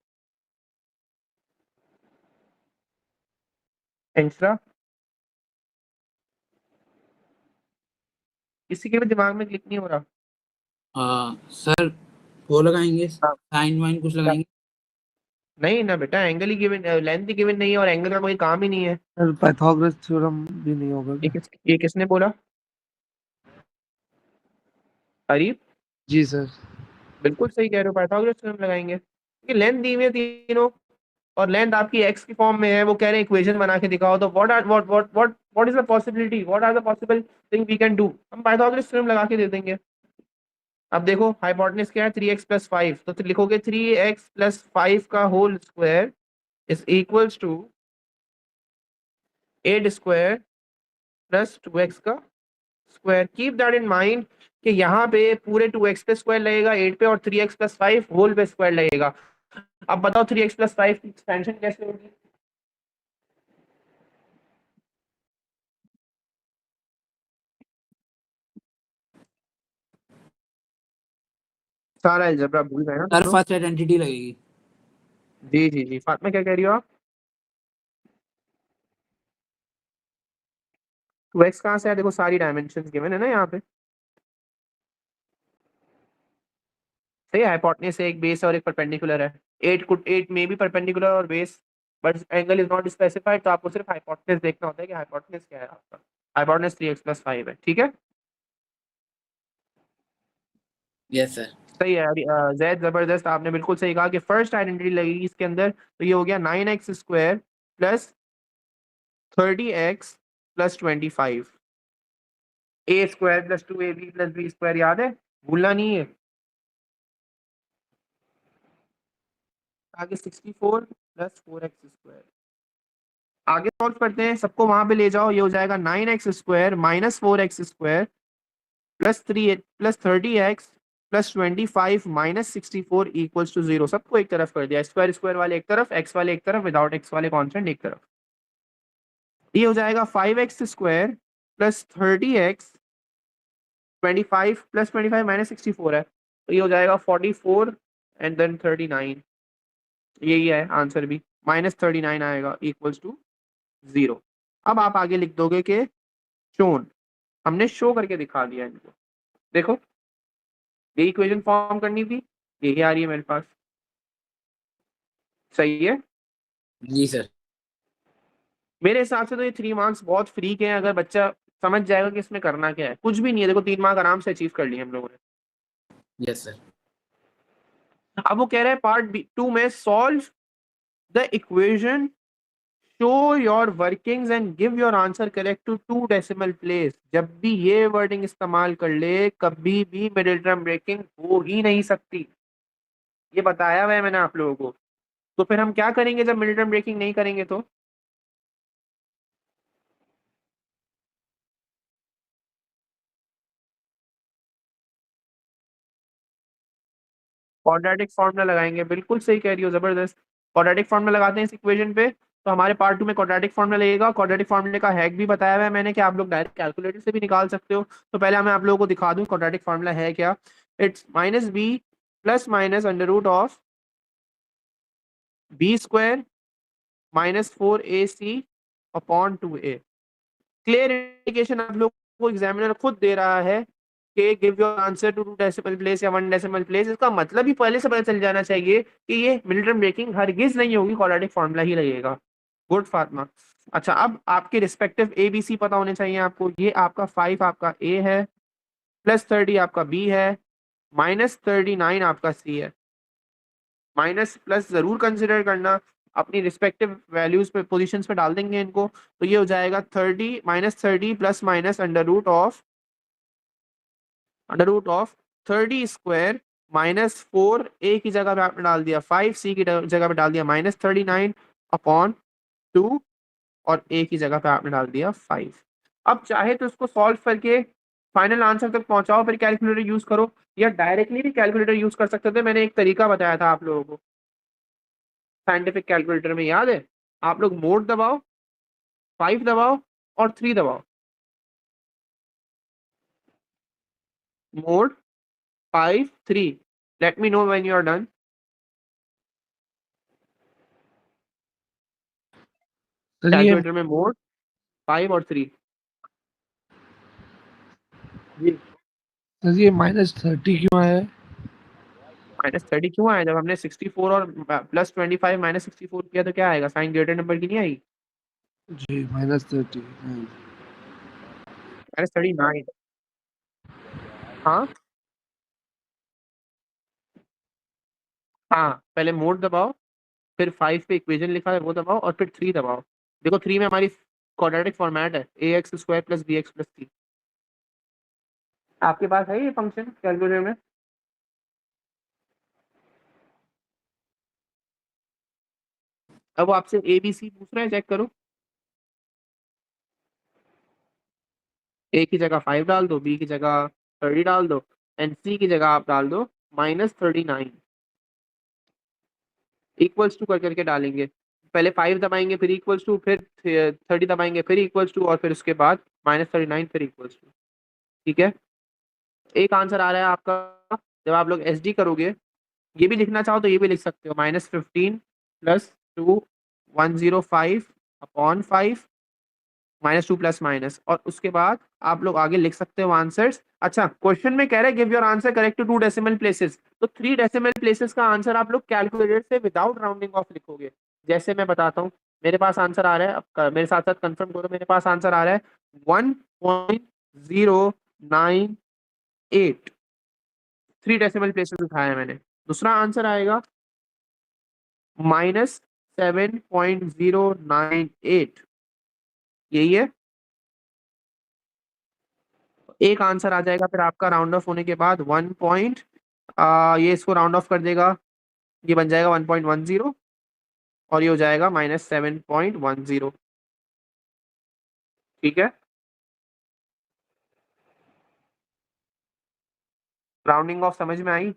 एक्स्ट्रा किसी के भी दिमाग में क्लिक नहीं हो रहा? सर वो लगाएंगे, हाँ। साइन वाइन कुछ लगाएंगे। नहीं ना बेटा, एंगल ही गिवन, लेंथ ही गिवन नहीं है और एंगल का कोई काम ही नहीं है। सर पाइथागोरस थ्योरम भी नहीं होगा क्या? ये किसने बोला? अरीब, जी सर। बिल्कुल सही कह रहे हो, पाइथागोरस थ्योरम लगाएंगे। ये लेंथ दी हुई है तीनों, और लेंथ आपकी x की फॉर्म में है, वो कह रहे हैं इक्वेशन बना के दिखाओ, तो what is the possibility, what are the possible thing we can do, हम पाइथागोरस थ्योरम लगा के दे देंगे। अब देखो हाइपोटेनस क्या है 3x + 5, तो फिर लिखोगे 3x + 5 का whole square is equals to 8 square plus 2x का square. Keep that in mind कि यहाँ पे पूरे 2x पे स्क्वायर लगेगा 8 पे, और 3x + 5 होल पे स्क्वायर लगेगा। अब बताओ 3x + 5 की एक्सपेंशन कैसे होगी? सारा अलजेब्रा भूल गए ना तुम सर लोग? फर्स्ट आइडेंटिटी लगेगी। जी जी जी, फातिमा क्या कह रही हो आप? 2x कहाँ से है? देखो सारी डायमेंशन गिवन है ना यहाँ पे। सही है, हाइपोटेनस है, एक बेस और एक परपेंडिकुलर है। 8 में भी परपेंडिकुलर और base, but angle is not specified, तो आपको सिर्फ हाइपोटेनस देखना होता है कि हाइपोटेनस क्या है आपका। हाइपोटेनस 3x + 5 है, ठीक है। Yes sir. सही है जैद, जबरदस्त, आपने बिल्कुल सही कहा कि फर्स्ट आइडेंटिटी लगेगी इसके अंदर, तो ये हो गया 9x² + 30x + 25, a² + 2ab + b² याद है, भूलना नहीं है। आगे 64 + 4x²। आगे सॉल्व करते हैं, सबको वहां पे ले जाओ, ये हो जाएगा 9x² - 4x² + 3 + 30x + 25 - 64 = 0। सबको एक तरफ कर दिया, स्क्वायर स्क्वायर वाले एक तरफ, x वाले एक तरफ, विदाउट x वाले कॉन्स्टेंट एक तरफ। ये हो जाएगा 5x² + 30x 25 + 25 - 64 है, तो ये हो जाएगा 44 एंड देन 39। यही है आंसर भी, -39 आएगा = 0। अब आप आगे लिख दोगे कि शोन, हमने शो करके दिखा दिया इनको। देखो ये इक्वेशन फॉर्म करनी थी, यही आ रही है मेरे पास। सही है, जी सर। मेरे हिसाब से तो ये 3 मार्क्स बहुत फ्री के हैं, अगर बच्चा समझ जाएगा कि इसमें करना क्या है, कुछ भी नहीं है। देखो 3 मार्क आराम से अचीव कर लिए हम लोगों ने। Yes sir. अब वो कह रहे हैं पार्ट 2 में solve the equation, show your workings and give your answer correct to 2 decimal place. जब भी ये वर्डिंग इस्तेमाल कर ले, कभी भी मिडिल टर्म ब्रेकिंग हो ही नहीं सकती, ये बताया हुआ है मैंने आप लोगों को। तो फिर हम क्या करेंगे जब मिडिल टर्म ब्रेकिंग नहीं करेंगे? तो क्वाड्रेटिक फॉर्मूला लगाएंगे, बिल्कुल सही कह रही हो, जबरदस्त। क्वाड्रेटिक फॉर्मूला लगाते हैं इस इक्वेशन पे, तो हमारे पार्ट 2 में क्वाड्रेटिक फॉर्मूला लगेगा। क्वाड्रेटिक फॉर्मूले का हैक भी बताया हुआ है मैंने कि आप लोग डायरेक्ट कैलकुलेटर से भी निकाल सकते हो। तो पहले मैं आप लोगों को दिखा दूं क्वाड्रेटिक फॉर्मूला है क्या। It's -b + √(b² - 4ac/2a। Clear indication आप लोग को एग्जामिनर खुद दे रहा है कि give your answer to 2 decimal place या 1 डेसिमल प्लेस। इसका मतलब ही पहले से पता चल जाना चाहिए कि ये मिडिल टर्म ब्रेकिंग हरगिज नहीं होगी, क्वाड्रेटिक फॉर्मूला ही लगेगा। गुड फातिमा। अच्छा, अब आपके रिस्पेक्टिव ए बी सी पता होने चाहिए आपको। ये आपका 5 आपका ए है, +30 आपका बी है, -39 आपका सी है। माइनस प्लस जरूर कंसिडर करना, अपनी रिस्पेक्टिव वैल्यूज पे पोजीशंस पे डाल देंगे इनको, तो ये हो जाएगा 30 -30 ± √ऑफ 30² -4, ए की जगह पे आपने डाल दिया 5, सी की जगह पे डाल दिया -39/2, और ए की जगह पे आपने डाल दिया 5। अब चाहे तो इसको सॉल्व करके फाइनल आंसर तक पहुंचाओ, फिर कैलकुलेटर यूज करो, या डायरेक्टली भी कैलकुलेटर यूज कर सकते थे। मैंने एक तरीका बताया था आप लोगों को साइंटिफिक कैलकुलेटर में, याद है? आप लोग मोड दबाओ, 5 दबाओ और 3 दबाओ। Mode 5 3। Let me know when you are done. Sir ये कैलकुलेटर में मोड 5 और 3। जी, सर ये -30 क्यों आया है? -30 क्यों आया? जब हमने 64 और +25 -64 किया तो क्या आएगा? साइन ग्रेटर नंबर की नहीं आई? जी -30। -39। हाँ हाँ, पहले मोड दबाओ, फिर 5 पे इक्वेशन लिखा है वो दबाओ और फिर 3 दबाओ। देखो 3 में हमारी क्वाड्रेटिक फॉर्मेट है ax² + bx + c। आपके पास है ये फंक्शन कैलकुलेटर में? अब वो आपसे ए बी सी पूछ रहा है, चेक करो। ए की जगह 5 डाल दो, बी की जगह 30 डाल दो एंड सी की जगह आप डाल दो -39 इक्वल्स टू कर करके डालेंगे। पहले 5 दबाएंगे फिर इक्वल्स टू, फिर 30 दबाएंगे फिर इक्वल्स टू और फिर उसके बाद -39 फिर इक्वल्स टू। ठीक है, एक आंसर आ रहा है आपका। जब आप लोग एसडी करोगे, ये भी लिखना चाहो तो ये भी लिख सकते हो, -15 + 2 105 अपॉन 5 -2 प्लस माइनस, और उसके बाद आप लोग आगे लिख सकते हो आंसर्स। अच्छा, क्वेश्चन में कह रहे हैं give your answer correct to 2 decimal places, तो 3 डेसिमल प्लेसेस का आंसर आप लोग कैलकुलेटर से विदाउट राउंडिंग ऑफ लिखोगे। जैसे मैं बताता हूँ, मेरे पास आंसर आ रहा है, अब मेरे साथ साथ कंफर्म करो, मेरे पास आंसर आ रहा है 1.098, 3 डेसिमल प्लेसेस उठाया है मैंने। दूसरा आंसर आएगा -7.098, यही है। एक आंसर आ जाएगा फिर आपका राउंड ऑफ होने के बाद 1 पॉइंट, ये इसको राउंड ऑफ कर देगा, ये बन जाएगा 1.10 और ये हो जाएगा -7.10। ठीक है, राउंडिंग ऑफ समझ में आई?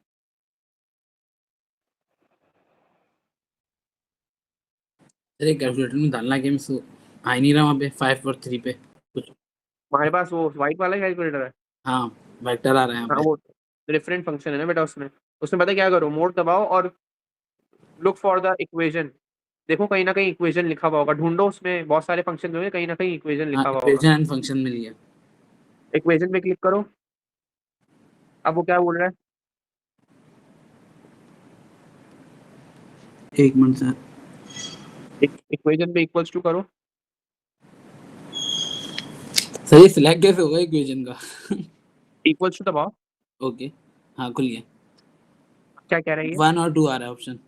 अरे कैलकुलेटर में डालना गेम सो आ ही नहीं रहा वहाँ पे 5 और 3 पे कुछ। हमारे पास वो व्हाइट वाला कैलकुलेटर है। हाँ वेक्टर आ रहा है यहाँ हाँ, पे। वो डिफरेंट फंक्शन है ना बेटा, उसमें उसमें पता क्या करो, मोड दबाओ और लुक फॉर द इक्वेशन। देखो कहीं ना कहीं इक्वेशन लिखा हुआ होगा, ढूंढो, उसमें बहुत सारे फंक्शन होंगे, कहीं ना कहीं इक्वेशन हाँ लिखा हुआ होगा। इक्वेशन एंड फंक्शन मिल गया। इक्वेशन पे क्लिक करो। अब वो क्या बोल रहा है? एक मिनट सर, इक्वेशन पे इक्वल्स टू करो। सर ये सिलेक्ट कैसे होगा इक्वेशन का? इक्वल्स टू दबाओ। ओके हाँ खुल गया। क्या कह रही है? 1 और 2 आ रहा है ऑप्शन।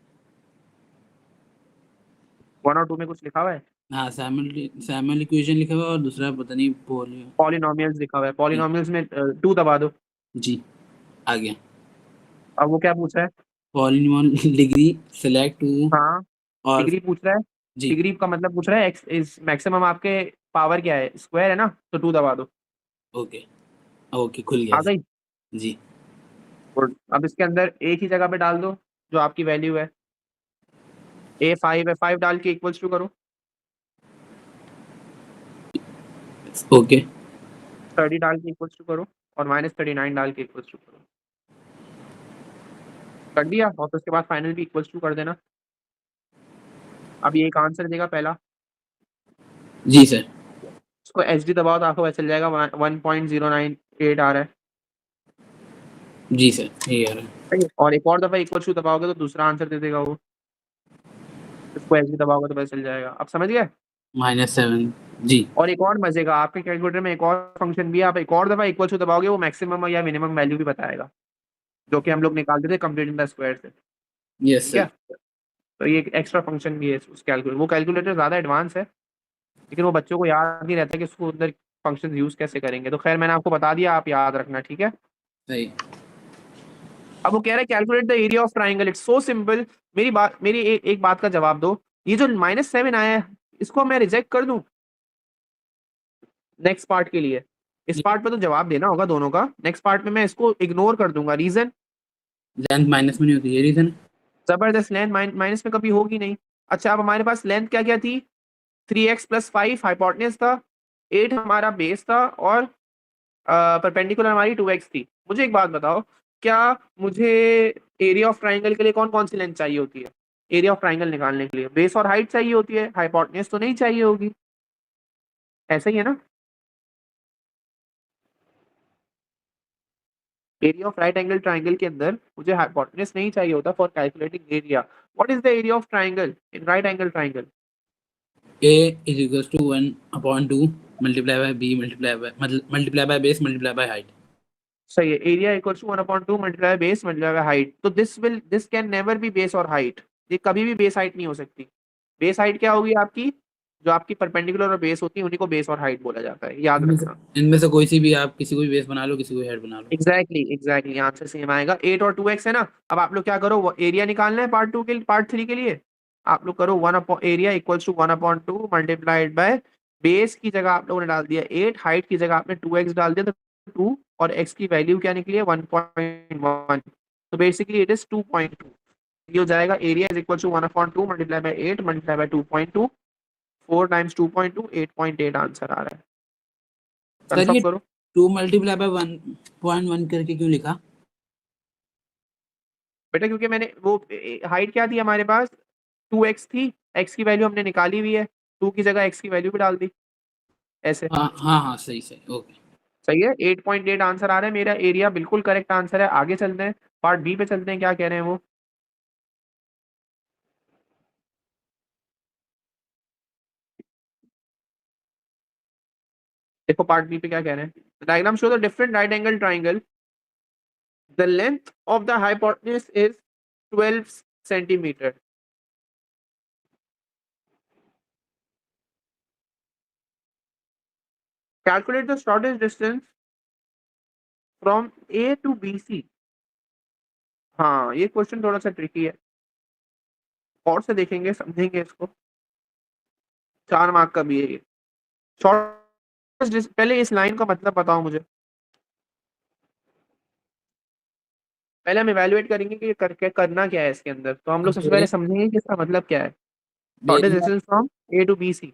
1 और 2 में कुछ लिखा हुआ है? हाँ सैमुअल इक्वेशन लिखा हुआ है और दूसरा पता नहीं पोलियो। पॉलिनोमियल्स लिखा हुआ है, पॉलिनोमियल्स में 2 दबा दो। जी आ गया। अब वो क्या पूछ रहा है? पॉलिनोमियल डिग्री सेलेक्ट टू हाँ, और डिग्री पूछ रहा है। जी डिग्री का मतलब पूछ रहा है एक्स इज मैक्सिमम, आपके पावर क्या है, स्क्वायर है ना, तो 2 दबा दो। ओके ओके खुल गया आ गई। जी। और अब इसके अंदर एक ही जगह पे डाल दो जो आपकी वैल्यू है। ए 5 है, 5 डाल के इक्वल्स टू करो। ओके 30 डाल के इक्वल्स टू करो और -39 डाल के इक्वल्स टू करो। कर दिया, और फिर उसके बाद फाइनल भी इक्वल्स टू कर देना। अब ये एक आंसर देगा पहला, जी सर। उसको एच डी दबाओ तो आपको पता चल जाएगा 1.098 आ रहा है। जी सर ये आ रहा है। सही है? और एक और दफा इक्वल टू दबाओगे तो दूसरा आंसर दे देगा वो, इसको एच डी दबाओगे तो पता चल जाएगा। अब समझ गए? -7 जी। और एक और मजे का, आपके कैलकुलेटर में एक और फंक्शन भी है, आप एक और दफा इक्वल टू दबाओगे वो मैक्सिमम या मिनिमम वैल्यू भी बताएगा, जो कि हम लोग निकालते थे कंप्लीटिंग द स्क्वायर से। यस ठीक है, सर। तो ये एक एक्स्ट्रा फंक्शन भी है उस कैलकुलेटर। वो कैलकुलेटर ज़्यादा एडवांस है, लेकिन वो बच्चों को याद नहीं रहता कि उसको अंदर फंक्शन यूज कैसे करेंगे। तो खैर मैंने आपको बता दिया, आप याद रखना। ठीक है, सही। अब वो कह रहा है calculate the area of triangle, it's so simple. मेरी एक बात का जवाब दो, ये जो -7 आया है इसको मैं रिजेक्ट कर दूं नेक्स्ट पार्ट के लिए? इस पार्ट पे तो जवाब देना होगा दोनों का, नेक्स्ट पार्ट में मैं इसको इग्नोर कर दूंगा। रीजन? लेंथ माइनस में नहीं होती, ये रीजन। जबरदस्त, लेंथ माइनस में कभी होगी नहीं। अच्छा, अब हमारे पास लेंथ क्या क्या थी? 3x + 5 हाइपोटेन्यूज था, 8 हमारा बेस था, और परपेंडिकुलर हमारी 2x थी। मुझे एक बात बताओ, क्या मुझे एरिया ऑफ ट्राइंगल के लिए कौन कौन सी लेंथ चाहिए होती है? एरिया ऑफ ट्राइंगल निकालने के लिए बेस और हाइट चाहिए होती है, हाइपोटेन्यूज तो नहीं चाहिए होगी। ऐसा ही है ना? Area of right angle triangle के अंदर मुझे हाइपोटेन्यूज नहीं चाहिए होता for calculating area. What is the area of triangle in right angle triangle? A is equals to 1/2 multiplied by b multiplied by base multiplied by height. सही है, area equals to 1/2 multiply base multiply by height. तो this can never be base और height, ये कभी भी base height नहीं हो सकती। बेस हाइट क्या होगी आपकी, जो आपकी परपेंडिकुलर और बेस होती है उन्हीं को बेस और हाइट बोला जाता है, याद रखना। इनमें से कोई सी भी आप किसी को भी बेस बना लो, किसी को हेड बना लो। एग्जैक्टली आंसर सेम आएगा। 8 और 2x है ना। अब आप लोग क्या करो, वो एरिया निकालना है पार्ट 3 के लिए। आप लोग करो area equals to 1/2 multiplied by base की जगह आप लोगों ने डाल दिया 8, हाइट की जगह आपने 2x डाल दिया तो 2, और x की वैल्यू क्या निकली है 1.1, तो बेसिकली इट इज 2.2। ये हो जाएगा area is equal to 1/2 multiply by 8 multiply by 2.2, 4 times 2.2, 8.8 answer आ रहा है। सर कंफर्म ये करो। 2 मल्टीप्लाई बाय 1.1 करके क्यों लिखा? बेटा क्योंकि मैंने वो हाइट क्या थी हमारे पास, 2x थी, x की वैल्यू हमने निकाली हुई है, 2 की जगह x की वैल्यू भी डाल दी ऐसे। हाँ हाँ हाँ, सही सही, ओके। सही है, 8.8 आंसर आ रहा है मेरा। एरिया बिल्कुल करेक्ट आंसर है। आगे चलते हैं, पार्ट बी पे चलते हैं, क्या कह रहे हैं वो। देखो पार्ट बी पे क्या कह रहे हैं। Diagram show the different right angle triangle, the length of the hypotenuse is 12 centimetre. Calculate the shortest distance from A to B C. हाँ ये क्वेश्चन थोड़ा सा ट्रिकी है, और से देखेंगे समझेंगे इसको। 4 मार्क का भी है ये। शॉर्टेस्ट, पहले इस लाइन का मतलब बताओ मुझे। पहले हम इवैल्यूएट करेंगे कि ये करके करना क्या है इसके अंदर, तो हम लोग सबसे पहले समझेंगे कि इसका मतलब क्या है। Shortest bearing, distance from A to B C.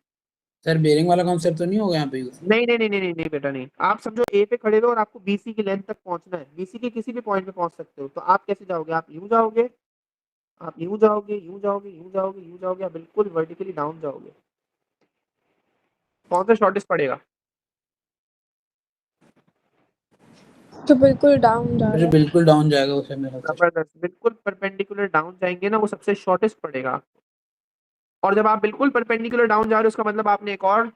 Sir bearing वाला कॉन्सेप्ट तो नहीं होगा यहाँ पे यूज? नहीं नहीं नहीं नहीं नहीं नहीं बेटा नहीं। आप समझो ए पे खड़े हो और आपको बीसी की लेंथ तक पहुंचना है, बीसी के किसी भी पॉइंट पे पहुंच सकते हो, तो आप कैसे जाओगे, आप यूं जाओगे, आप यूं जाओगे, यूं जाओगे, यूं जाओगे, यूं जाओगे, आप बिल्कुल वर्टिकली डाउन जाओगे। कौन सा शॉर्टेस्ट पड़ेगा। तो बिल्कुल डाउन जा मुझे रहा है। बिल्कुल डाउन जाएगा उसे मेरा से। जबरदस्त, बिल्कुल परपेंडिकुलर डाउन जाएंगे ना, वो सबसे शॉर्टेस्ट पड़ेगा। और जब आप बिल्कुल परपेंडिकुलर डाउन जा रहे हो उसका मतलब आपने एक और,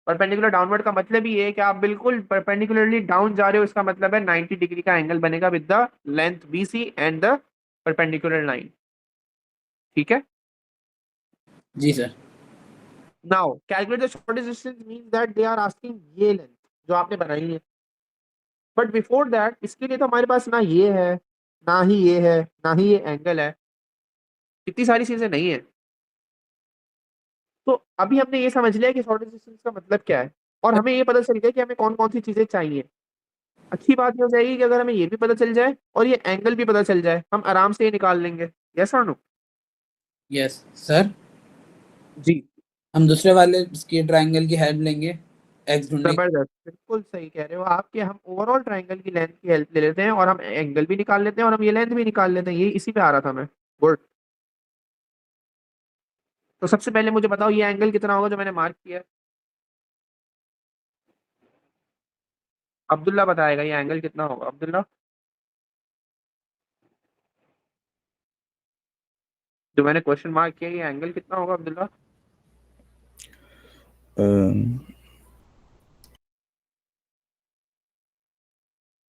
परपेंडिकुलर डाउनवर्ड का मतलब ही ये है कि आप बिल्कुल परपेंडिकुलरली डाउन जा रहे हो, इसका मतलब है 90 डिग्री का एंगल बनेगा with the length BC and the perpendicular line. ठीक है। जी sir. Now calculate the shortest distance means that they are asking ये लेंथ जो आपने बनाई है। बट बिफोर दैट इसके लिए तो हमारे पास ना ये है, ना ही ये है, ना ही ये एंगल है, इतनी सारी चीजें नहीं है। तो अभी हमने ये समझ लिया कि शॉर्टेस्ट डिस्टेंस का मतलब क्या है, और हमें ये पता चल गया कि हमें कौन कौन सी चीजें चाहिए। अच्छी बात ये हो जाएगी कि अगर हमें ये भी पता चल जाए और ये एंगल भी पता चल जाए, हम आराम से ये निकाल लेंगे। यस और नो। Yes sir. जी। हम दूसरे वाले इसके ट्रायंगल की हेल्प लेंगे एक्स ढूंढने। जबरदस्त, बिल्कुल सही कह रहे हो आप कि हम ओवरऑल ट्रायंगल की लेंथ की हेल्प ले लेते हैं और हम एंगल भी निकाल लेते हैं और हम ये लेंथ भी निकाल लेते हैं। ये इसी पे आ रहा था मैं। गुड। तो सबसे पहले मुझे बताओ ये एंगल कितना होगा जो मैंने मार्क किया है। अब्दुल्ला बताएगा ये एंगल कितना होगा। अब्दुल्ला, जो मैंने क्वेश्चन मार्क किया ये एंगल कितना होगा अब्दुल्ला। Um,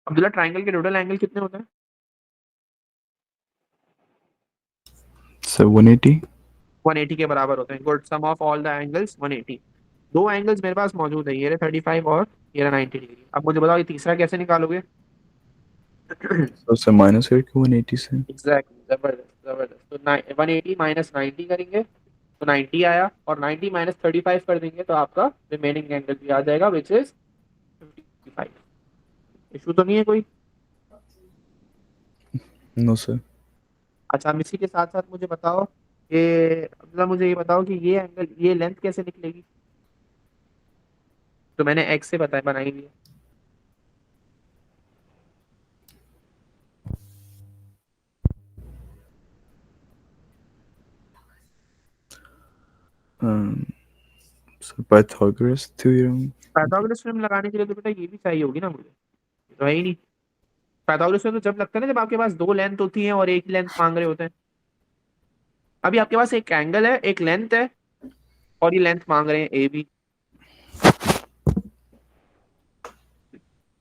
अब्दुल्ला ट्रायंगल के टोटल एंगल कितने होते हैं। so 180. 180 के बराबर होते हैं। Good, sum of all the angles 180। दो एंगल्स मेरे पास मौजूद है, ये रहे 35 और ये रहा 90 डिग्री। अब मुझे बताओ ये तीसरा कैसे निकालोगे। So से minus करके 180 से. एग्जैक्टली, जबरदस्त जबरदस्त। तो 180 माइनस 90 करेंगे तो 90 आया, और 90 माइनस 35 कर देंगे तो आपका रिमेनिंग एंगल भी आ जाएगा विच इज 55। इशू तो नहीं है कोई। No sir. अच्छा, हम इसी के साथ साथ मुझे बताओ कि मतलब मुझे ये बताओ कि ये एंगल, ये लेंथ कैसे निकलेगी। तो मैंने एक्स से बताया बनाई हुई है। Um, so Pythagoras theorem. Pythagoras theorem लगाने के लिए तो बेटा ये भी चाहिए होगी ना मुझे, तो है ही नहीं। पाइथागोरस थ्योरम तो जब लगता है ना जब आपके पास दो लेंथ होती हैं और एक ही लेंथ मांग रहे होते हैं। अभी आपके पास एक एंगल है, एक लेंथ है, और ये लेंथ मांग रहे हैं ए बी।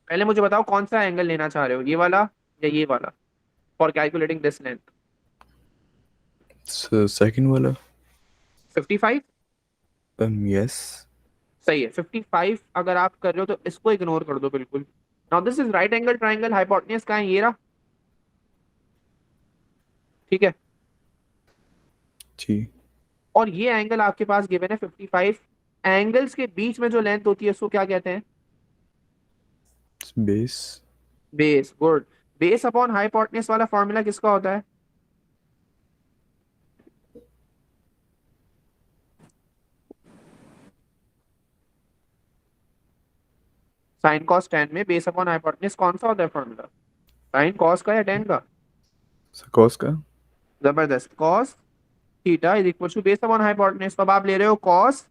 पहले मुझे बताओ कौन सा एंगल लेना चाह रहे हो, ये वाला या ये वाला, for calculating this length. So second वाला 55 yes. सही है। 55 अगर आप कर रहे हो तो इसको इग्नोर कर दो बिल्कुल। Now this is right angle triangle, hypotenuse का है ये रहा, ठीक है। जी और ये एंगल आपके पास गिवन है 55। एंगल्स के बीच में जो लेंथ होती है उसको क्या कहते हैं? Base base. Good. Base upon hypotenuse वाला फॉर्मूला किसका होता है? साइन कॉस टेन में बेस अपॉन हाइपोटेन्यूज कौन सा होता है फॉर्मूला? साइन कॉस का या टेन का? cos का जबरदस्त। Cos theta is equal to base upon hypotenuse. तो अब आप ले रहे हो cos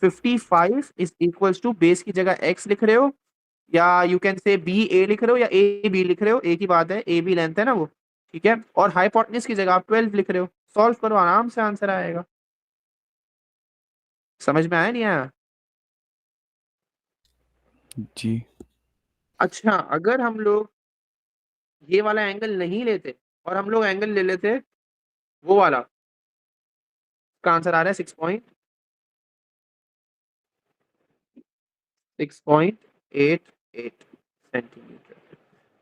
55 is equal to base की जगह x लिख रहे हो, या you can say B A लिख रहे हो, या ए बी लिख रहे हो, एक ही बात है, ए बी लेंथ है ना वो, ठीक है। और हाइपोटेन्यूज की जगह आप 12 लिख रहे हो। सॉल्व करो, आराम से आंसर आएगा। समझ में आया नहीं आया? जी अच्छा, अगर हम लोग ये वाला एंगल नहीं लेते और हम लोग एंगल ले लेते वो वाला, का आंसर आ रहा है 6.88 सेंटीमीटर।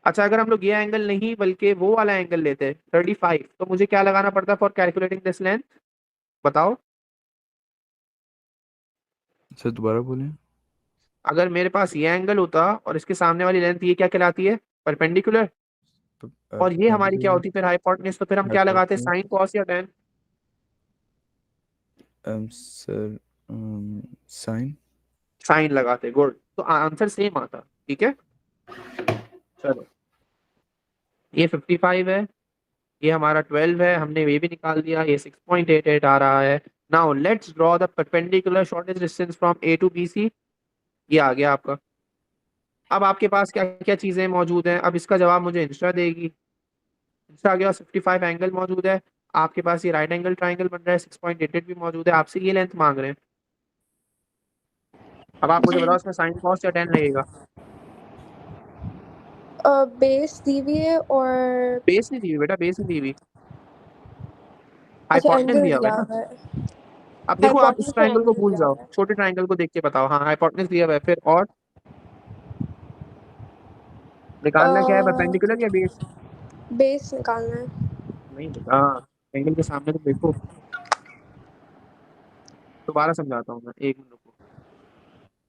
अच्छा, अगर हम लोग ये एंगल नहीं बल्कि वो वाला एंगल लेते 35, तो मुझे क्या लगाना पड़ता फॉर कैलकुलेटिंग दिस लेंथ? बताओ। सर दोबारा बोलें। अगर मेरे पास ये एंगल होता और इसके सामने वाली लेंथ ये क्या कहलाती है? परपेंडिकुलर। और ये हमारी क्या होती फिर? हाइपोटेन्यूज। तो फिर हम क्या लगाते? हाइपोटेन्यूज साइन कॉस या टेन? सर साइन साइन लगाते। गुड। तो आंसर सेम आता, ठीक है। चलो, ये 55 है, ये हमारा 12 है, हमने ये भी निकाल दिया, ये 6.88 आ रहा है। Now let's draw the perpendicular shortest distance from A to B C. ये आ गया आपका। अब आपके पास क्या क्या चीजें मौजूद हैं? अब इसका जवाब मुझे इंस्टा देगी। इंस्टा आ गया, 55 एंगल मौजूद है, आपके पास ये राइट एंगल ट्राइंगल बन रहा है, 6.88 भी मौजूद है, आपसे ये लेंथ मांग रहे हैं। अब आप मुझे बताओ इसमें साइन कॉस या टेन लगेगा? बेस दी हुई है और बेस नहीं दी हुई बेटा, बेस नहीं दी हुई, अच्छा हाइपोटेन्यूज एंगल दिया हुआ दिया है ना। हुआ है। अब देखो, आप इस हाइपोटेन्यूज और ट्राइंगल को एंगल भूल दिया जाओ, हुआ है। छोटे ट्राइंगल को देख के बताओ। हाँ, हाइपोटेन्यूज दिया हुआ है, फिर और निकालना क्या है? परपेंडिकुलर या बेस? बेस निकालना है। नहीं बेटा, एंगल के सामने तो देखो। दोबारा समझाता हूँ मैं, एक मिनट रुको।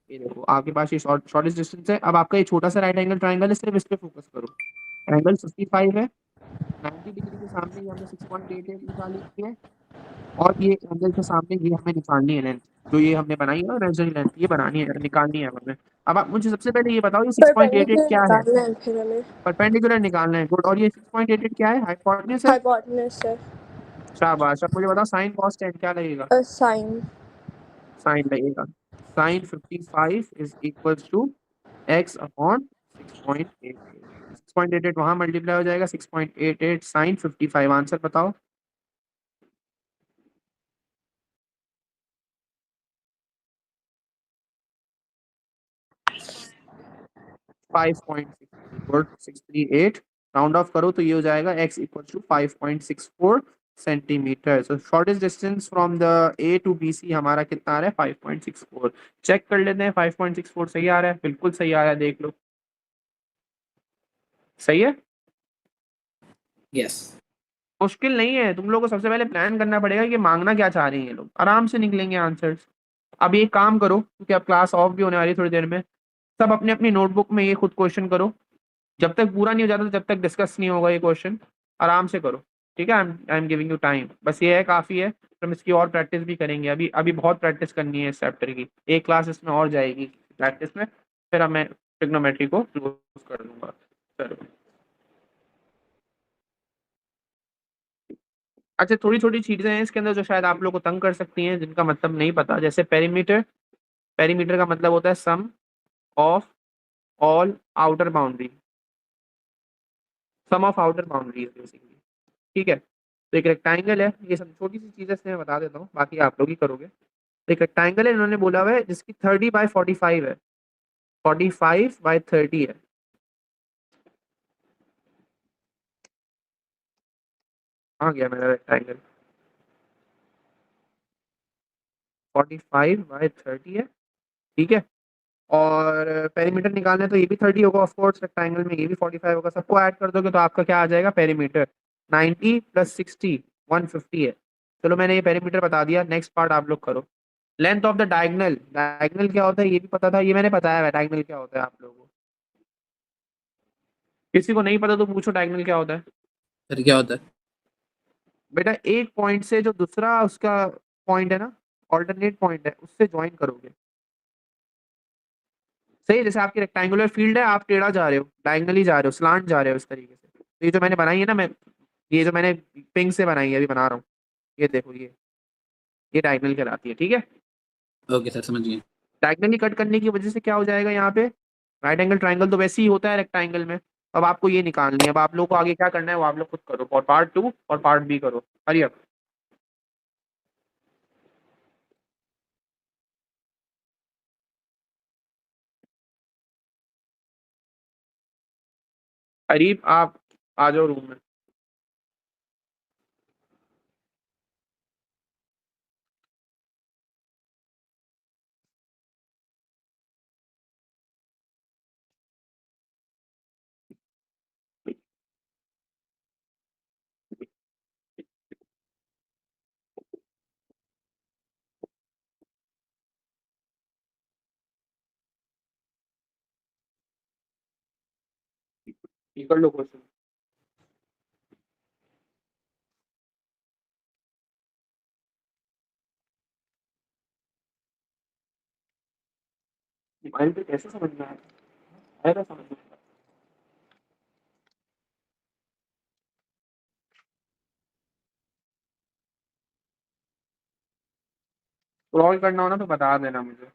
ये देखो, आपके पास ये शॉर्टेस्ट डिस्टेंस है। अब आपका ये छोटा सा राइट एंगल ट्राइंगल है, सिर्फ इस पे फोकस करो। एंगल 55 है, 90 डिग्री के सामने ये हमने 6.88 निकाली है, और ये एंगल के सामने ये हमें निकालनी है लेंथ, जो ये हमने बनाई है ना इमेजिनरी लेंथ, ये बनानी है, निकालनी है हमें। अब आप मुझे सबसे पहले ये बताओ, ये 6.88 परपेंडिकुलर क्या है? निकालना है फिर हमें। परपेंडिकुलर निकालना है। गुड। और ये 6.88 क्या है? हाइपोटेन्यूज है। हाइपोटेन्यूज है। शाबाश। अब मुझे बताओ साइन कॉस टेन क्या लगेगा? साइन। साइन लगेगा। Sine 55 is equal to x upon 6.88। 6.88 वहां मल्टीप्लाई हो जाएगा, 6.88 साइन 55। आंसर बताओ। 5.63। गुड। 638 राउंड ऑफ करो तो ये हो जाएगा x equal to 5.64 centimetre. So shortest distance from the A to B C हमारा कितना आ रहा है? 5.64। चेक कर लेते हैं, 5.64 सही आ रहा है? बिल्कुल सही आ रहा है, देख लो। सही है। यस। मुश्किल नहीं है, तुम लोगों को सबसे पहले प्लान करना पड़ेगा कि मांगना क्या चाह रहे हैं ये लोग, आराम से निकलेंगे आंसर्स। अब एक काम करो, क्योंकि अब क्लास ऑफ भी होने वाली है थोड़ी देर में, सब अपने अपनी नोटबुक में ये खुद क्वेश्चन करो। जब तक पूरा नहीं हो जाता जब तक डिस्कस नहीं होगा ये क्वेश्चन, आराम से करो, ठीक है। I am giving you time, बस ये है, काफ़ी है। हम इसकी और प्रैक्टिस भी करेंगे, अभी अभी बहुत प्रैक्टिस करनी है इस चैप्टर की। एक क्लास इसमें और जाएगी प्रैक्टिस में, फिर अब मैं ट्रिग्नोमेट्री को क्लोज कर दूंगा। चलो, अच्छा, थोड़ी छोटी चीजें हैं इसके अंदर जो शायद आप लोग को तंग कर सकती हैं, जिनका मतलब नहीं पता, जैसे पेरीमीटर। पेरीमीटर का मतलब होता है sum of all outer boundary, sum of outer boundaries basically, ठीक है। तो एक रेक्टेंगल है, ये सब छोटी सी चीजें मैं बता देता हूँ, बाकी आप लोग ही करोगे। एक रेक्टेंगल है, इन्होंने बोला हुआ है जिसकी 30/45 है, 45/30 है। आ गया मेरा रेक्टेंगल। 45/30 है, ठीक है। और पेरीमीटर निकालना है तो ये भी 30 होगा ऑफ कोर्स, रेक्टेंगल में ये भी 45 होगा, सबको ऐड कर दोगे तो आपका क्या आ जाएगा पेरीमीटर 90 + 60 150 है। चलो मैंने ये पेरीमीटर बता दिया, नेक्स्ट पार्ट आप लोग करो। Length of the diagonal, diagonal क्या होता है ये भी पता था, ये मैंने बताया है डायगोनल क्या होता है आप लोगों को। किसी को नहीं पता तो पूछो डायगोनल क्या होता है। सर क्या होता है? बेटा एक पॉइंट से जो दूसरा उसका पॉइंट है ना, ऑल्टरनेट पॉइंट है, उससे ज्वाइन करोगे। सही है, जैसे आपकी रेक्टेंगुलर फील्ड है, आप टेढ़ा जा रहे हो, डायगोनली जा रहे हो, स्लांट जा रहे हो इस तरीके से। तो ये जो मैंने बनाई है ना, मैं ये जो मैंने पिंक से बनाई है अभी बना रहा हूँ, ये देखो ये डायगोनल कहलाती है, ठीक है। ओके सर, समझ गए। डायगोनली कट करने की वजह से क्या हो जाएगा यहाँ पे, राइट एंगल ट्राइंगल तो वैसे ही होता है रेक्टेंगल में। अब आपको ये निकालनी है, अब आप लोग को आगे क्या करना है वो आप लोग खुद करो, और पार्ट 2 और पार्ट बी करो। Hurry up. अरीब आप आ जाओ रूम में। ये कर लो क्वेश्चन। मोबाइल पे कैसे समझना है, आएगा समझ में। स्क्रॉल करना हो ना तो बता देना मुझे।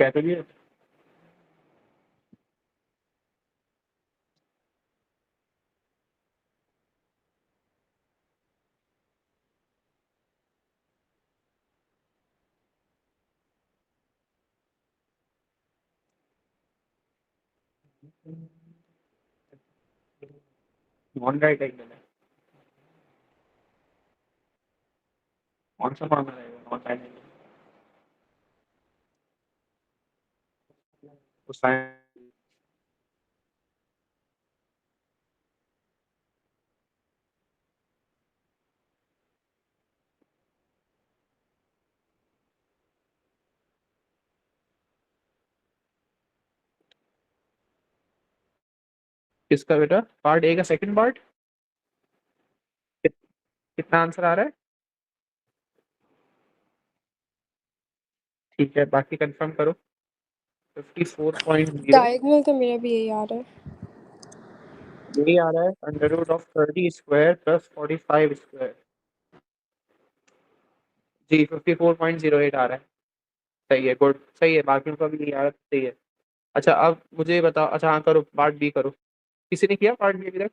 कहते भी है। नॉन राइट एंगल है। कौन सा फॉर्मूला रहेगा नॉन राइट एंगल? कोसाइन किसका बेटा? पार्ट ए का सेकंड पार्ट कितना आंसर आ रहा है? ठीक है, बाकी कंफर्म करो। 54.0 डायगोनल तो मेरा भी यही आ रहा है। यही आ रहा है under root of 30 square plus 45 square. जी 54.08 आ रहा है। सही है, गुड, सही है, बाकियों का भी यही आ रहा है, सही है। अच्छा अब मुझे बताओ, अच्छा हाँ करो, पार्ट बी करो। किसी ने किया पार्ट बी अभी तक?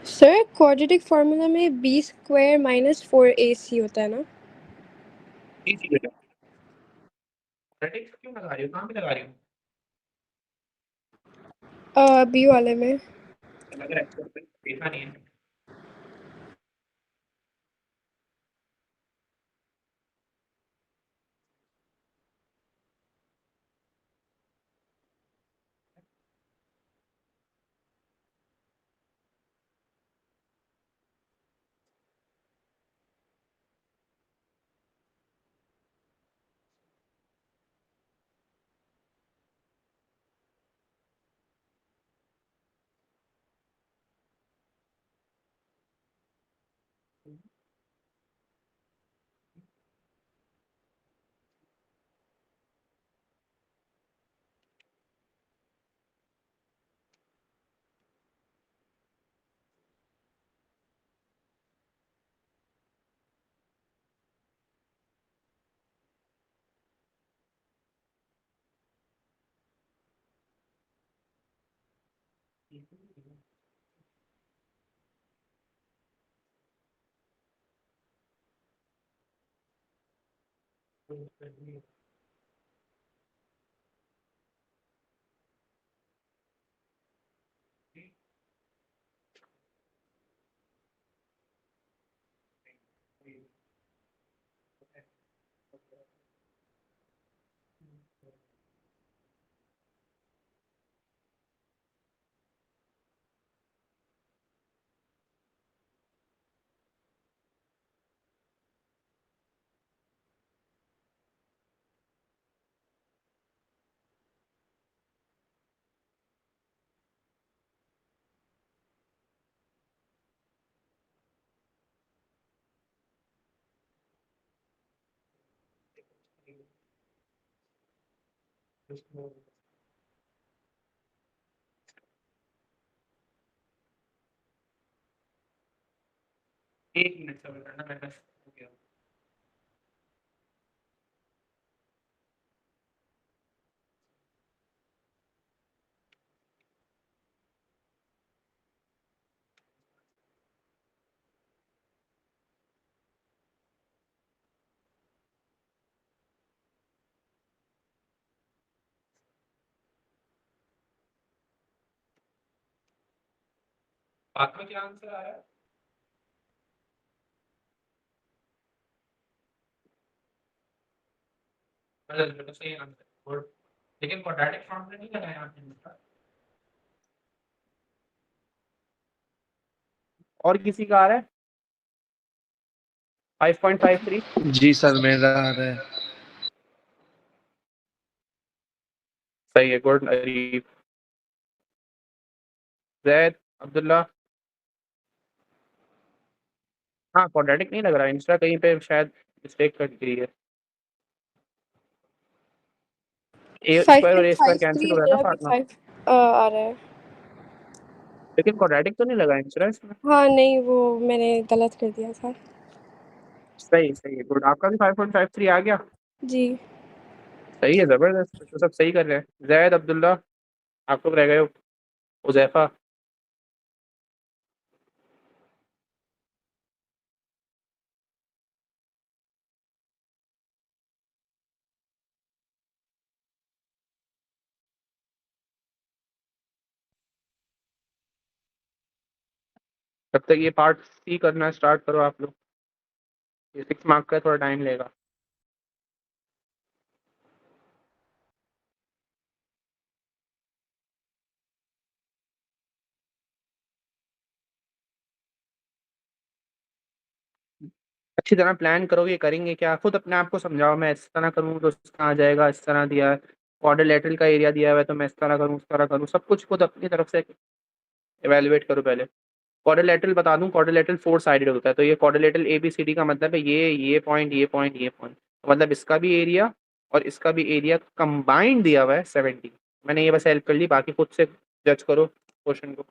सर क्वाड्रेटिक फार्मूला में बी स्क्वायर माइनस 4ac होता है ना? इजी बेटा। क्वाड्रेटिक क्यों लगा रही हो, कहाँ पे लगा रही हो? बी वाले में। लग रहा है देखा नहीं है। एक मिनट सबर करना, मैं बस हो गया। आपका क्या आंसर आ रहा है? मतलब सही आंसर गुड, लेकिन क्वाड्रेटिक फॉर्मूला नहीं लगाया आपने इसका। और किसी का आ रहा है? 5.53 जी सर मेरा आ रहा है। सही है, गुड अरीफ। जैद अब्दुल्ला। हाँ क्वाड्रेटिक नहीं लग रहा है, इंस्टा कहीं पे शायद मिस्टेक कर दी है। ए स्क्वायर और ए स्क्वायर कैंसिल 5.53 हो रहा है ना मेरा भी फातिमा? 5 आ रहा है। लेकिन क्वाड्रेटिक तो नहीं लगा आंसर है इसमें। हाँ नहीं, वो मैंने गलत कर दिया था। सही सही है, गुड। आपका भी 5.53 आ गया। जी। सही है, जबरदस्त, तो सब सही कर रहे हैं। जैद, अब्दुल्ला, आप लोग रह गए हो। उजैफा। तब तक ये पार्ट सी करना स्टार्ट करो आप लोग। ये 6 मार्क का थोड़ा टाइम लेगा। अच्छी तरह प्लान करोगे, करेंगे क्या, खुद अपने आप को समझाओ। मैं इस तरह करूँ तो इस तरह आ जाएगा, इस तरह दिया है, क्वाड्रिलेटरल का एरिया दिया हुआ है तो मैं इस तरह करूँ, उस तरह करूँ, सब कुछ खुद अपनी तरफ से एवेलुएट करो पहले। क्वाड्रिलेटरल बता दूं, क्वाड्रिलेटरल 4 साइडेड होता है, तो ये quadrilateral A B C D का मतलब है ये पॉइंट, ये पॉइंट, ये पॉइंट, तो मतलब इसका भी एरिया और इसका भी एरिया कंबाइंड दिया हुआ है 70। मैंने ये बस हेल्प कर ली, बाकी खुद से जज करो क्वेश्चन को।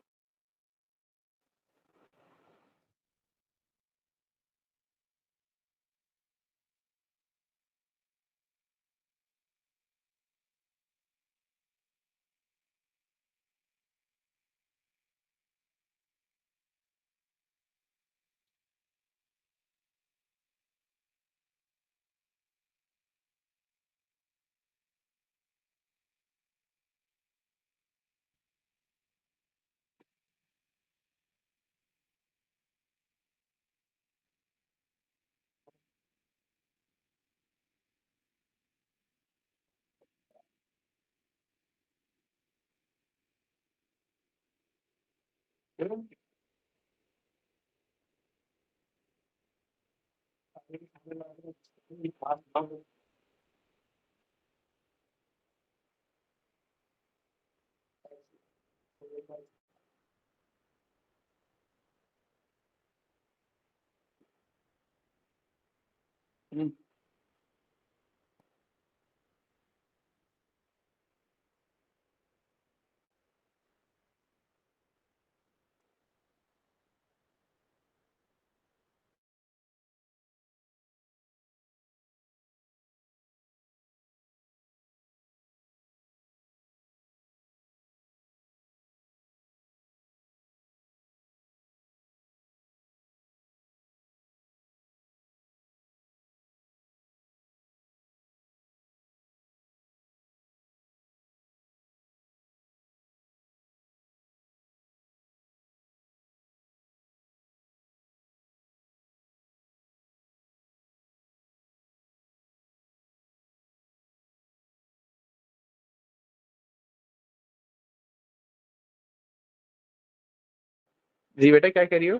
जी बेटा, क्या कह रही हो?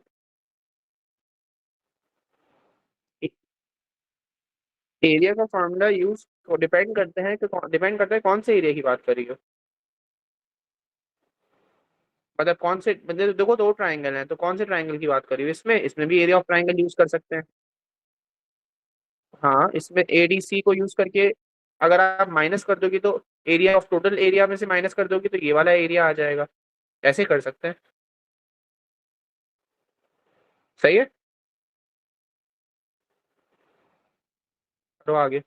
एरिया का फॉर्मूला यूज डिपेंड करते हैं कि डिपेंड करता है कौन से एरिया की बात कर रही हो। मतलब कौन से, मतलब देखो 2 ट्राइंगल हैं, तो कौन से ट्राइंगल की बात कर रही हो? इसमें इसमें भी एरिया ऑफ ट्राइंगल यूज कर सकते हैं। हाँ, इसमें एडीसी को यूज करके अगर आप माइनस कर दोगे तो एरिया ऑफ टोटल एरिया में से माइनस कर दोगे तो ये वाला एरिया आ जाएगा। ऐसे कर सकते हैं। सही है, तो आगे।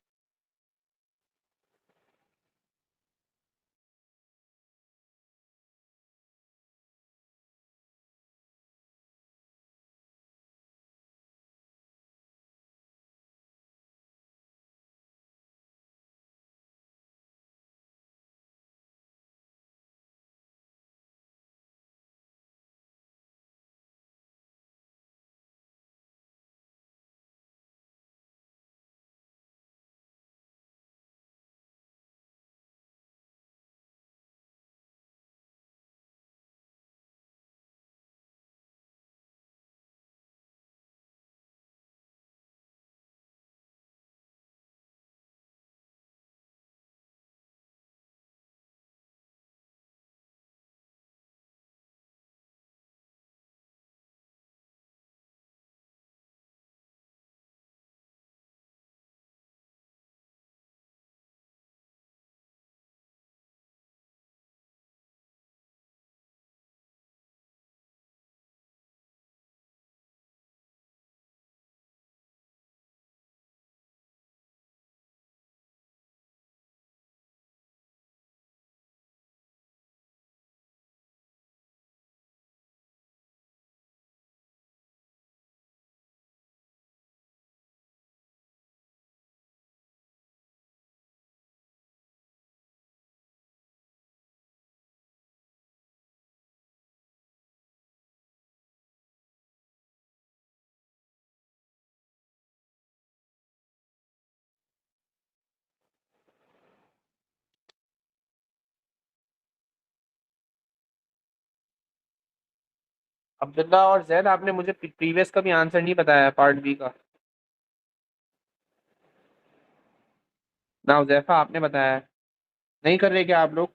अब्दुल्ला और जैद, आपने मुझे प्रीवियस का भी आंसर नहीं बताया पार्ट बी का। ना हुजैफा, आपने बताया है। नहीं कर रहे क्या आप लोग?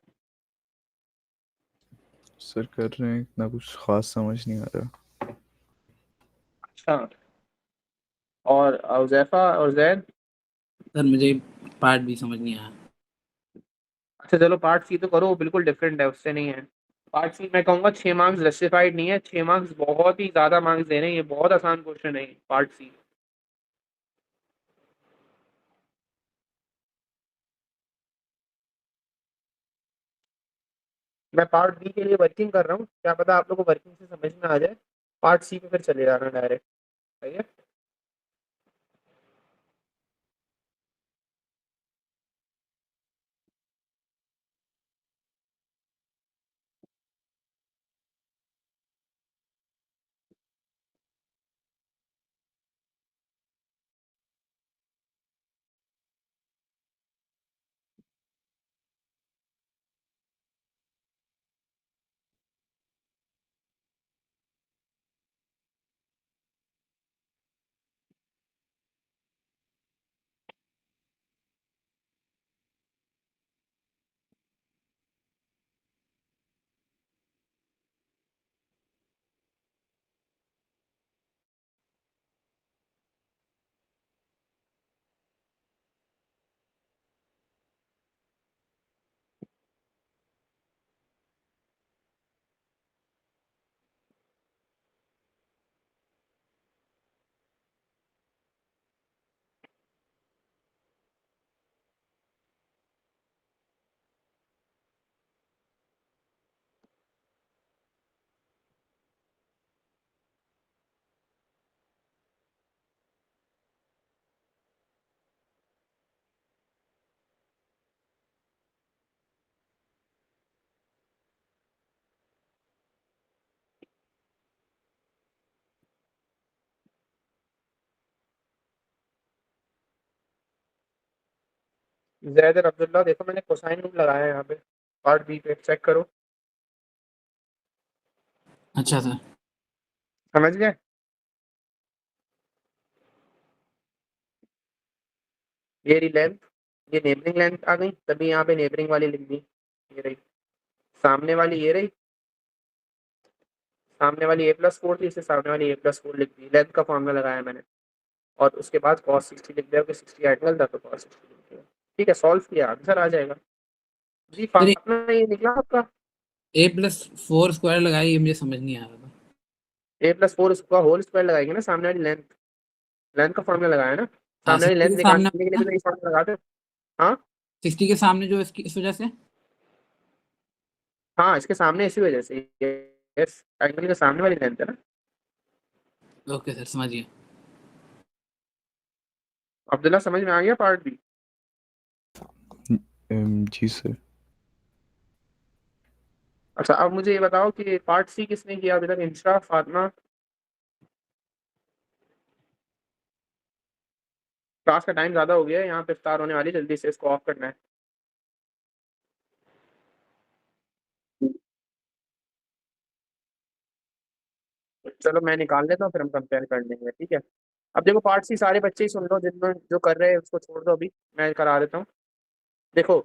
सर कर रहे हैं, इतना कुछ खास समझ नहीं आ रहा। अच्छा, और हुजैफा और जैद? सर मुझे पार्ट भी समझ नहीं आया। अच्छा चलो, पार्ट सी तो करो, वो बिल्कुल डिफरेंट है, उससे नहीं है। पार्ट सी मैं कहूँगा 6 मार्क्स जस्टिफाइड नहीं है, 6 मार्क्स बहुत ही ज्यादा मार्क्स दे रहे हैं, ये बहुत आसान क्वेश्चन है ये, पार्ट सी। मैं पार्ट बी के लिए वर्किंग कर रहा हूँ, क्या पता आप लोग को वर्किंग से समझ में आ जाए। पार्ट सी पे फिर चले जाना डायरेक्ट। सही है। जैद और अब्दुल्ला, देखो मैंने कोसाइन रूल लगाया है यहाँ पे, पार्ट बी पे चेक करो। अच्छा सर। समझ गए? ये रही लेंथ, ये नेबरिंग लेंथ आ गई, तभी यहाँ पे नेबरिंग वाली लिख दी। ये रही सामने वाली, ये रही सामने वाली A+4 थी, इसे सामने वाली A+4 लिख दी, लेंथ का फॉर्मूला लगाया मैंने। और उसके बाद cos 60 लिख दिया, क्योंकि 60 एंगल था तो cos 60 लिख दिया। ठीक है, सॉल्व किया, आंसर आ जाएगा जी। सर फातिमा, ये निकला आपका? A+4 स्क्वायर लगाई, ये मुझे समझ नहीं आ रहा था। A+4 उसका होल स्क्वायर लगाएंगे ना, सामने वाली लेंथ, लेंथ का फॉर्मूला लगाया ना, हाँ, सामने वाली 60 लेंथ के सामने, निकालने के लिए भी तो ये फॉर्मूला लगाते हैं। हाँ 60 के सामने जो इसकी इस वजह से। हाँ, इसके सामने इसी वजह से, यस, एंगल के सामने वाली लेंथ है ना। ओके सर, समझ गया। अब्दुल्ला, समझ में आ गया पार्ट बी? जी सर। अच्छा, अब मुझे ये बताओ कि पार्ट सी किसने किया अभी तक? इंशा, फातिमा? क्लास का टाइम ज्यादा हो गया है, यहाँ पे इफ्तार होने वाली, जल्दी से इसको ऑफ करना है। चलो मैं निकाल लेता हूँ, फिर हम कंपेयर कर लेंगे, ठीक है। अब देखो, पार्ट सी सारे बच्चे ही सुन लो, जिनमें जो कर रहे हैं उसको छोड़ दो, अभी मैं करा देता हूँ। देखो,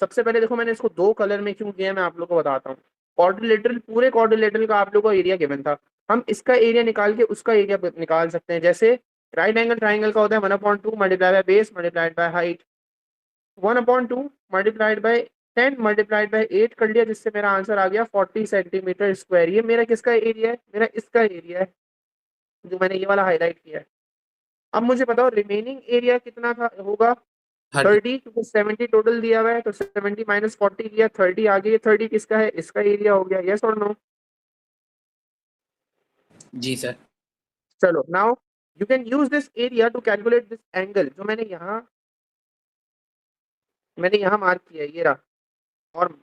सबसे पहले देखो, मैंने इसको दो कलर में क्यों किया है, मैं आप लोग को बताता हूँ। क्वाड्रिलेटरल, पूरे क्वाड्रिलेटरल का आप लोग को एरिया गिवन था, हम इसका एरिया निकाल के उसका एरिया निकाल सकते हैं। जैसे राइट एंगल ट्राइंगल का होता है 1/2 multiply by base multiplied by height, 1/2 multiplied by 10 multiplied by 8 कर लिया, जिससे मेरा आंसर आ गया 40 सेंटीमीटर स्क्वायर। ये मेरा किसका एरिया है? मेरा इसका एरिया है, जो मैंने ये वाला हाईलाइट किया है। अब मुझे बताओ रिमेनिंग एरिया कितना था, होगा 30। 30, क्योंकि 70 टोटल दिया हुआ है, तो 70 माइनस 40 दिया, 30 आ गई। 30 किसका है? इसका एरिया हो गया, यस और नो? जी सर। चलो, now you can use this area to calculate this angle, जो मैंने यहाँ मार्क किया है, ये रहा। और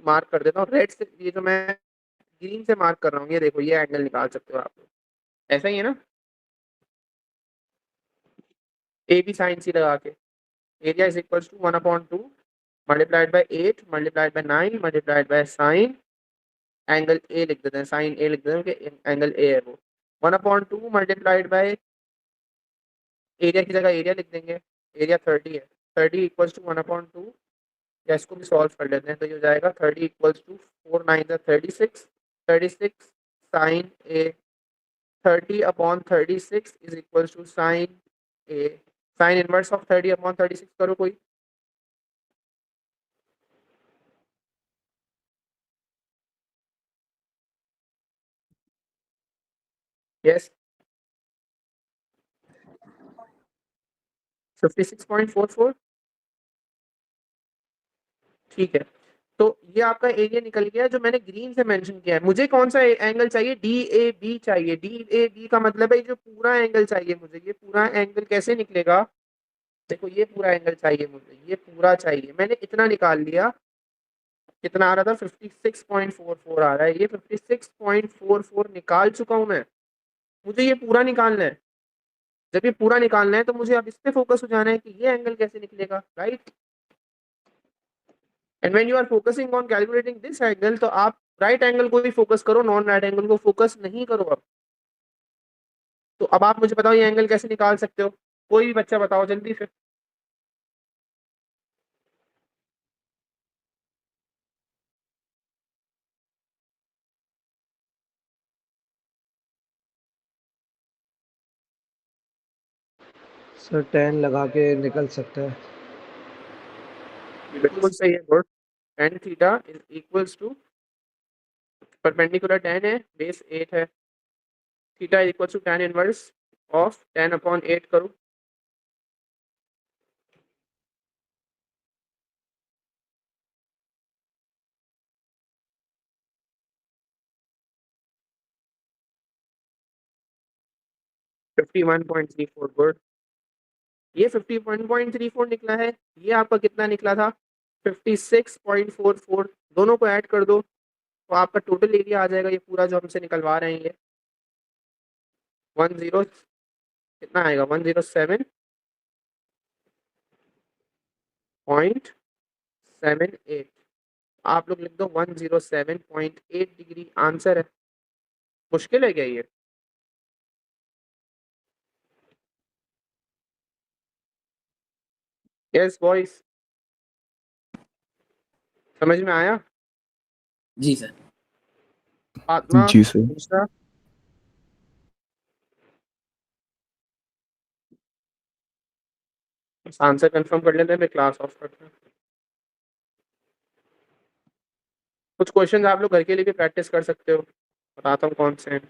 मार्क कर देता हूँ रेड से, ये जो मैं ग्रीन से मार्क कर रहा हूँ, ये देखो, ये एंगल निकाल सकते हो आप लोग। ऐसा ही है ना, ए बी साइन सी लगा के। Area is equal to 1/2 multiplied by 8 multiplied by 9 multiplied by sine angle A लिख देते हैं, साइन ए लिख देते हैं कि एंगल ए है वो। 1/2 मल्टीप्लाइड बाय एरिया की जगह एरिया लिख देंगे, एरिया 30 है, 30 इक्वल्स टू 1/2, या इसको भी सॉल्व कर लेते हैं तो ये हो जाएगा 30 equals to 4 9 36, 36 sine A, 30/36 is equals to sine A. Sine inverse of 30/36 करो कोई। यस 56.44। ठीक है, तो ये आपका एरिया निकल गया जो मैंने ग्रीन से मेंशन किया है। मुझे कौन सा एंगल चाहिए? डी ए बी चाहिए। डी ए बी का मतलब है जो पूरा एंगल चाहिए मुझे। ये पूरा एंगल कैसे निकलेगा? देखो ये पूरा एंगल चाहिए मुझे, ये पूरा चाहिए। मैंने इतना निकाल लिया, कितना आ रहा था? 56.44 आ रहा है। ये 56.44 निकाल चुका हूं मैं। मुझे ये पूरा निकालना है। जब ये पूरा निकालना है तो मुझे अब इस पे फोकस हो जाना है कि ये एंगल कैसे निकलेगा, right? And when you are focusing on calculating this angle, तो आप राइट एंगल को भी फोकस करो, नॉन राइट एंगल को फोकस नहीं करो अब। तो अब आप मुझे बताओ ये एंगल कैसे निकाल सकते हो? कोई भी बच्चा बताओ जल्दी से। सर tan लगा के निकल सकता है। बिल्कुल सही है, good. tan theta is equals to, perpendicular tan है, बेस 8 है, theta is equals to tan inverse of 10/8 करो। Fifty 1.34, good. ये 51.34 निकला है। ये आपका कितना निकला था? 56.44। दोनों को ऐड कर दो तो आपका टोटल एरिया आ जाएगा, ये पूरा जो हमसे निकलवा रहे हैं ये 10 कितना आएगा? 107.78। आप लोग लिख दो 107.8 डिग्री आंसर है। मुश्किल है क्या ये? यस बॉयज, समझ में आया? जी सर। फातिमा जी सर। दूसरा। आंसर कंफर्म कर लेते हैं, मैं क्लास ऑफ करता हूँ। कुछ क्वेश्चन आप लोग घर के लिए भी प्रैक्टिस कर सकते हो, बताता हूँ कौन से हैं।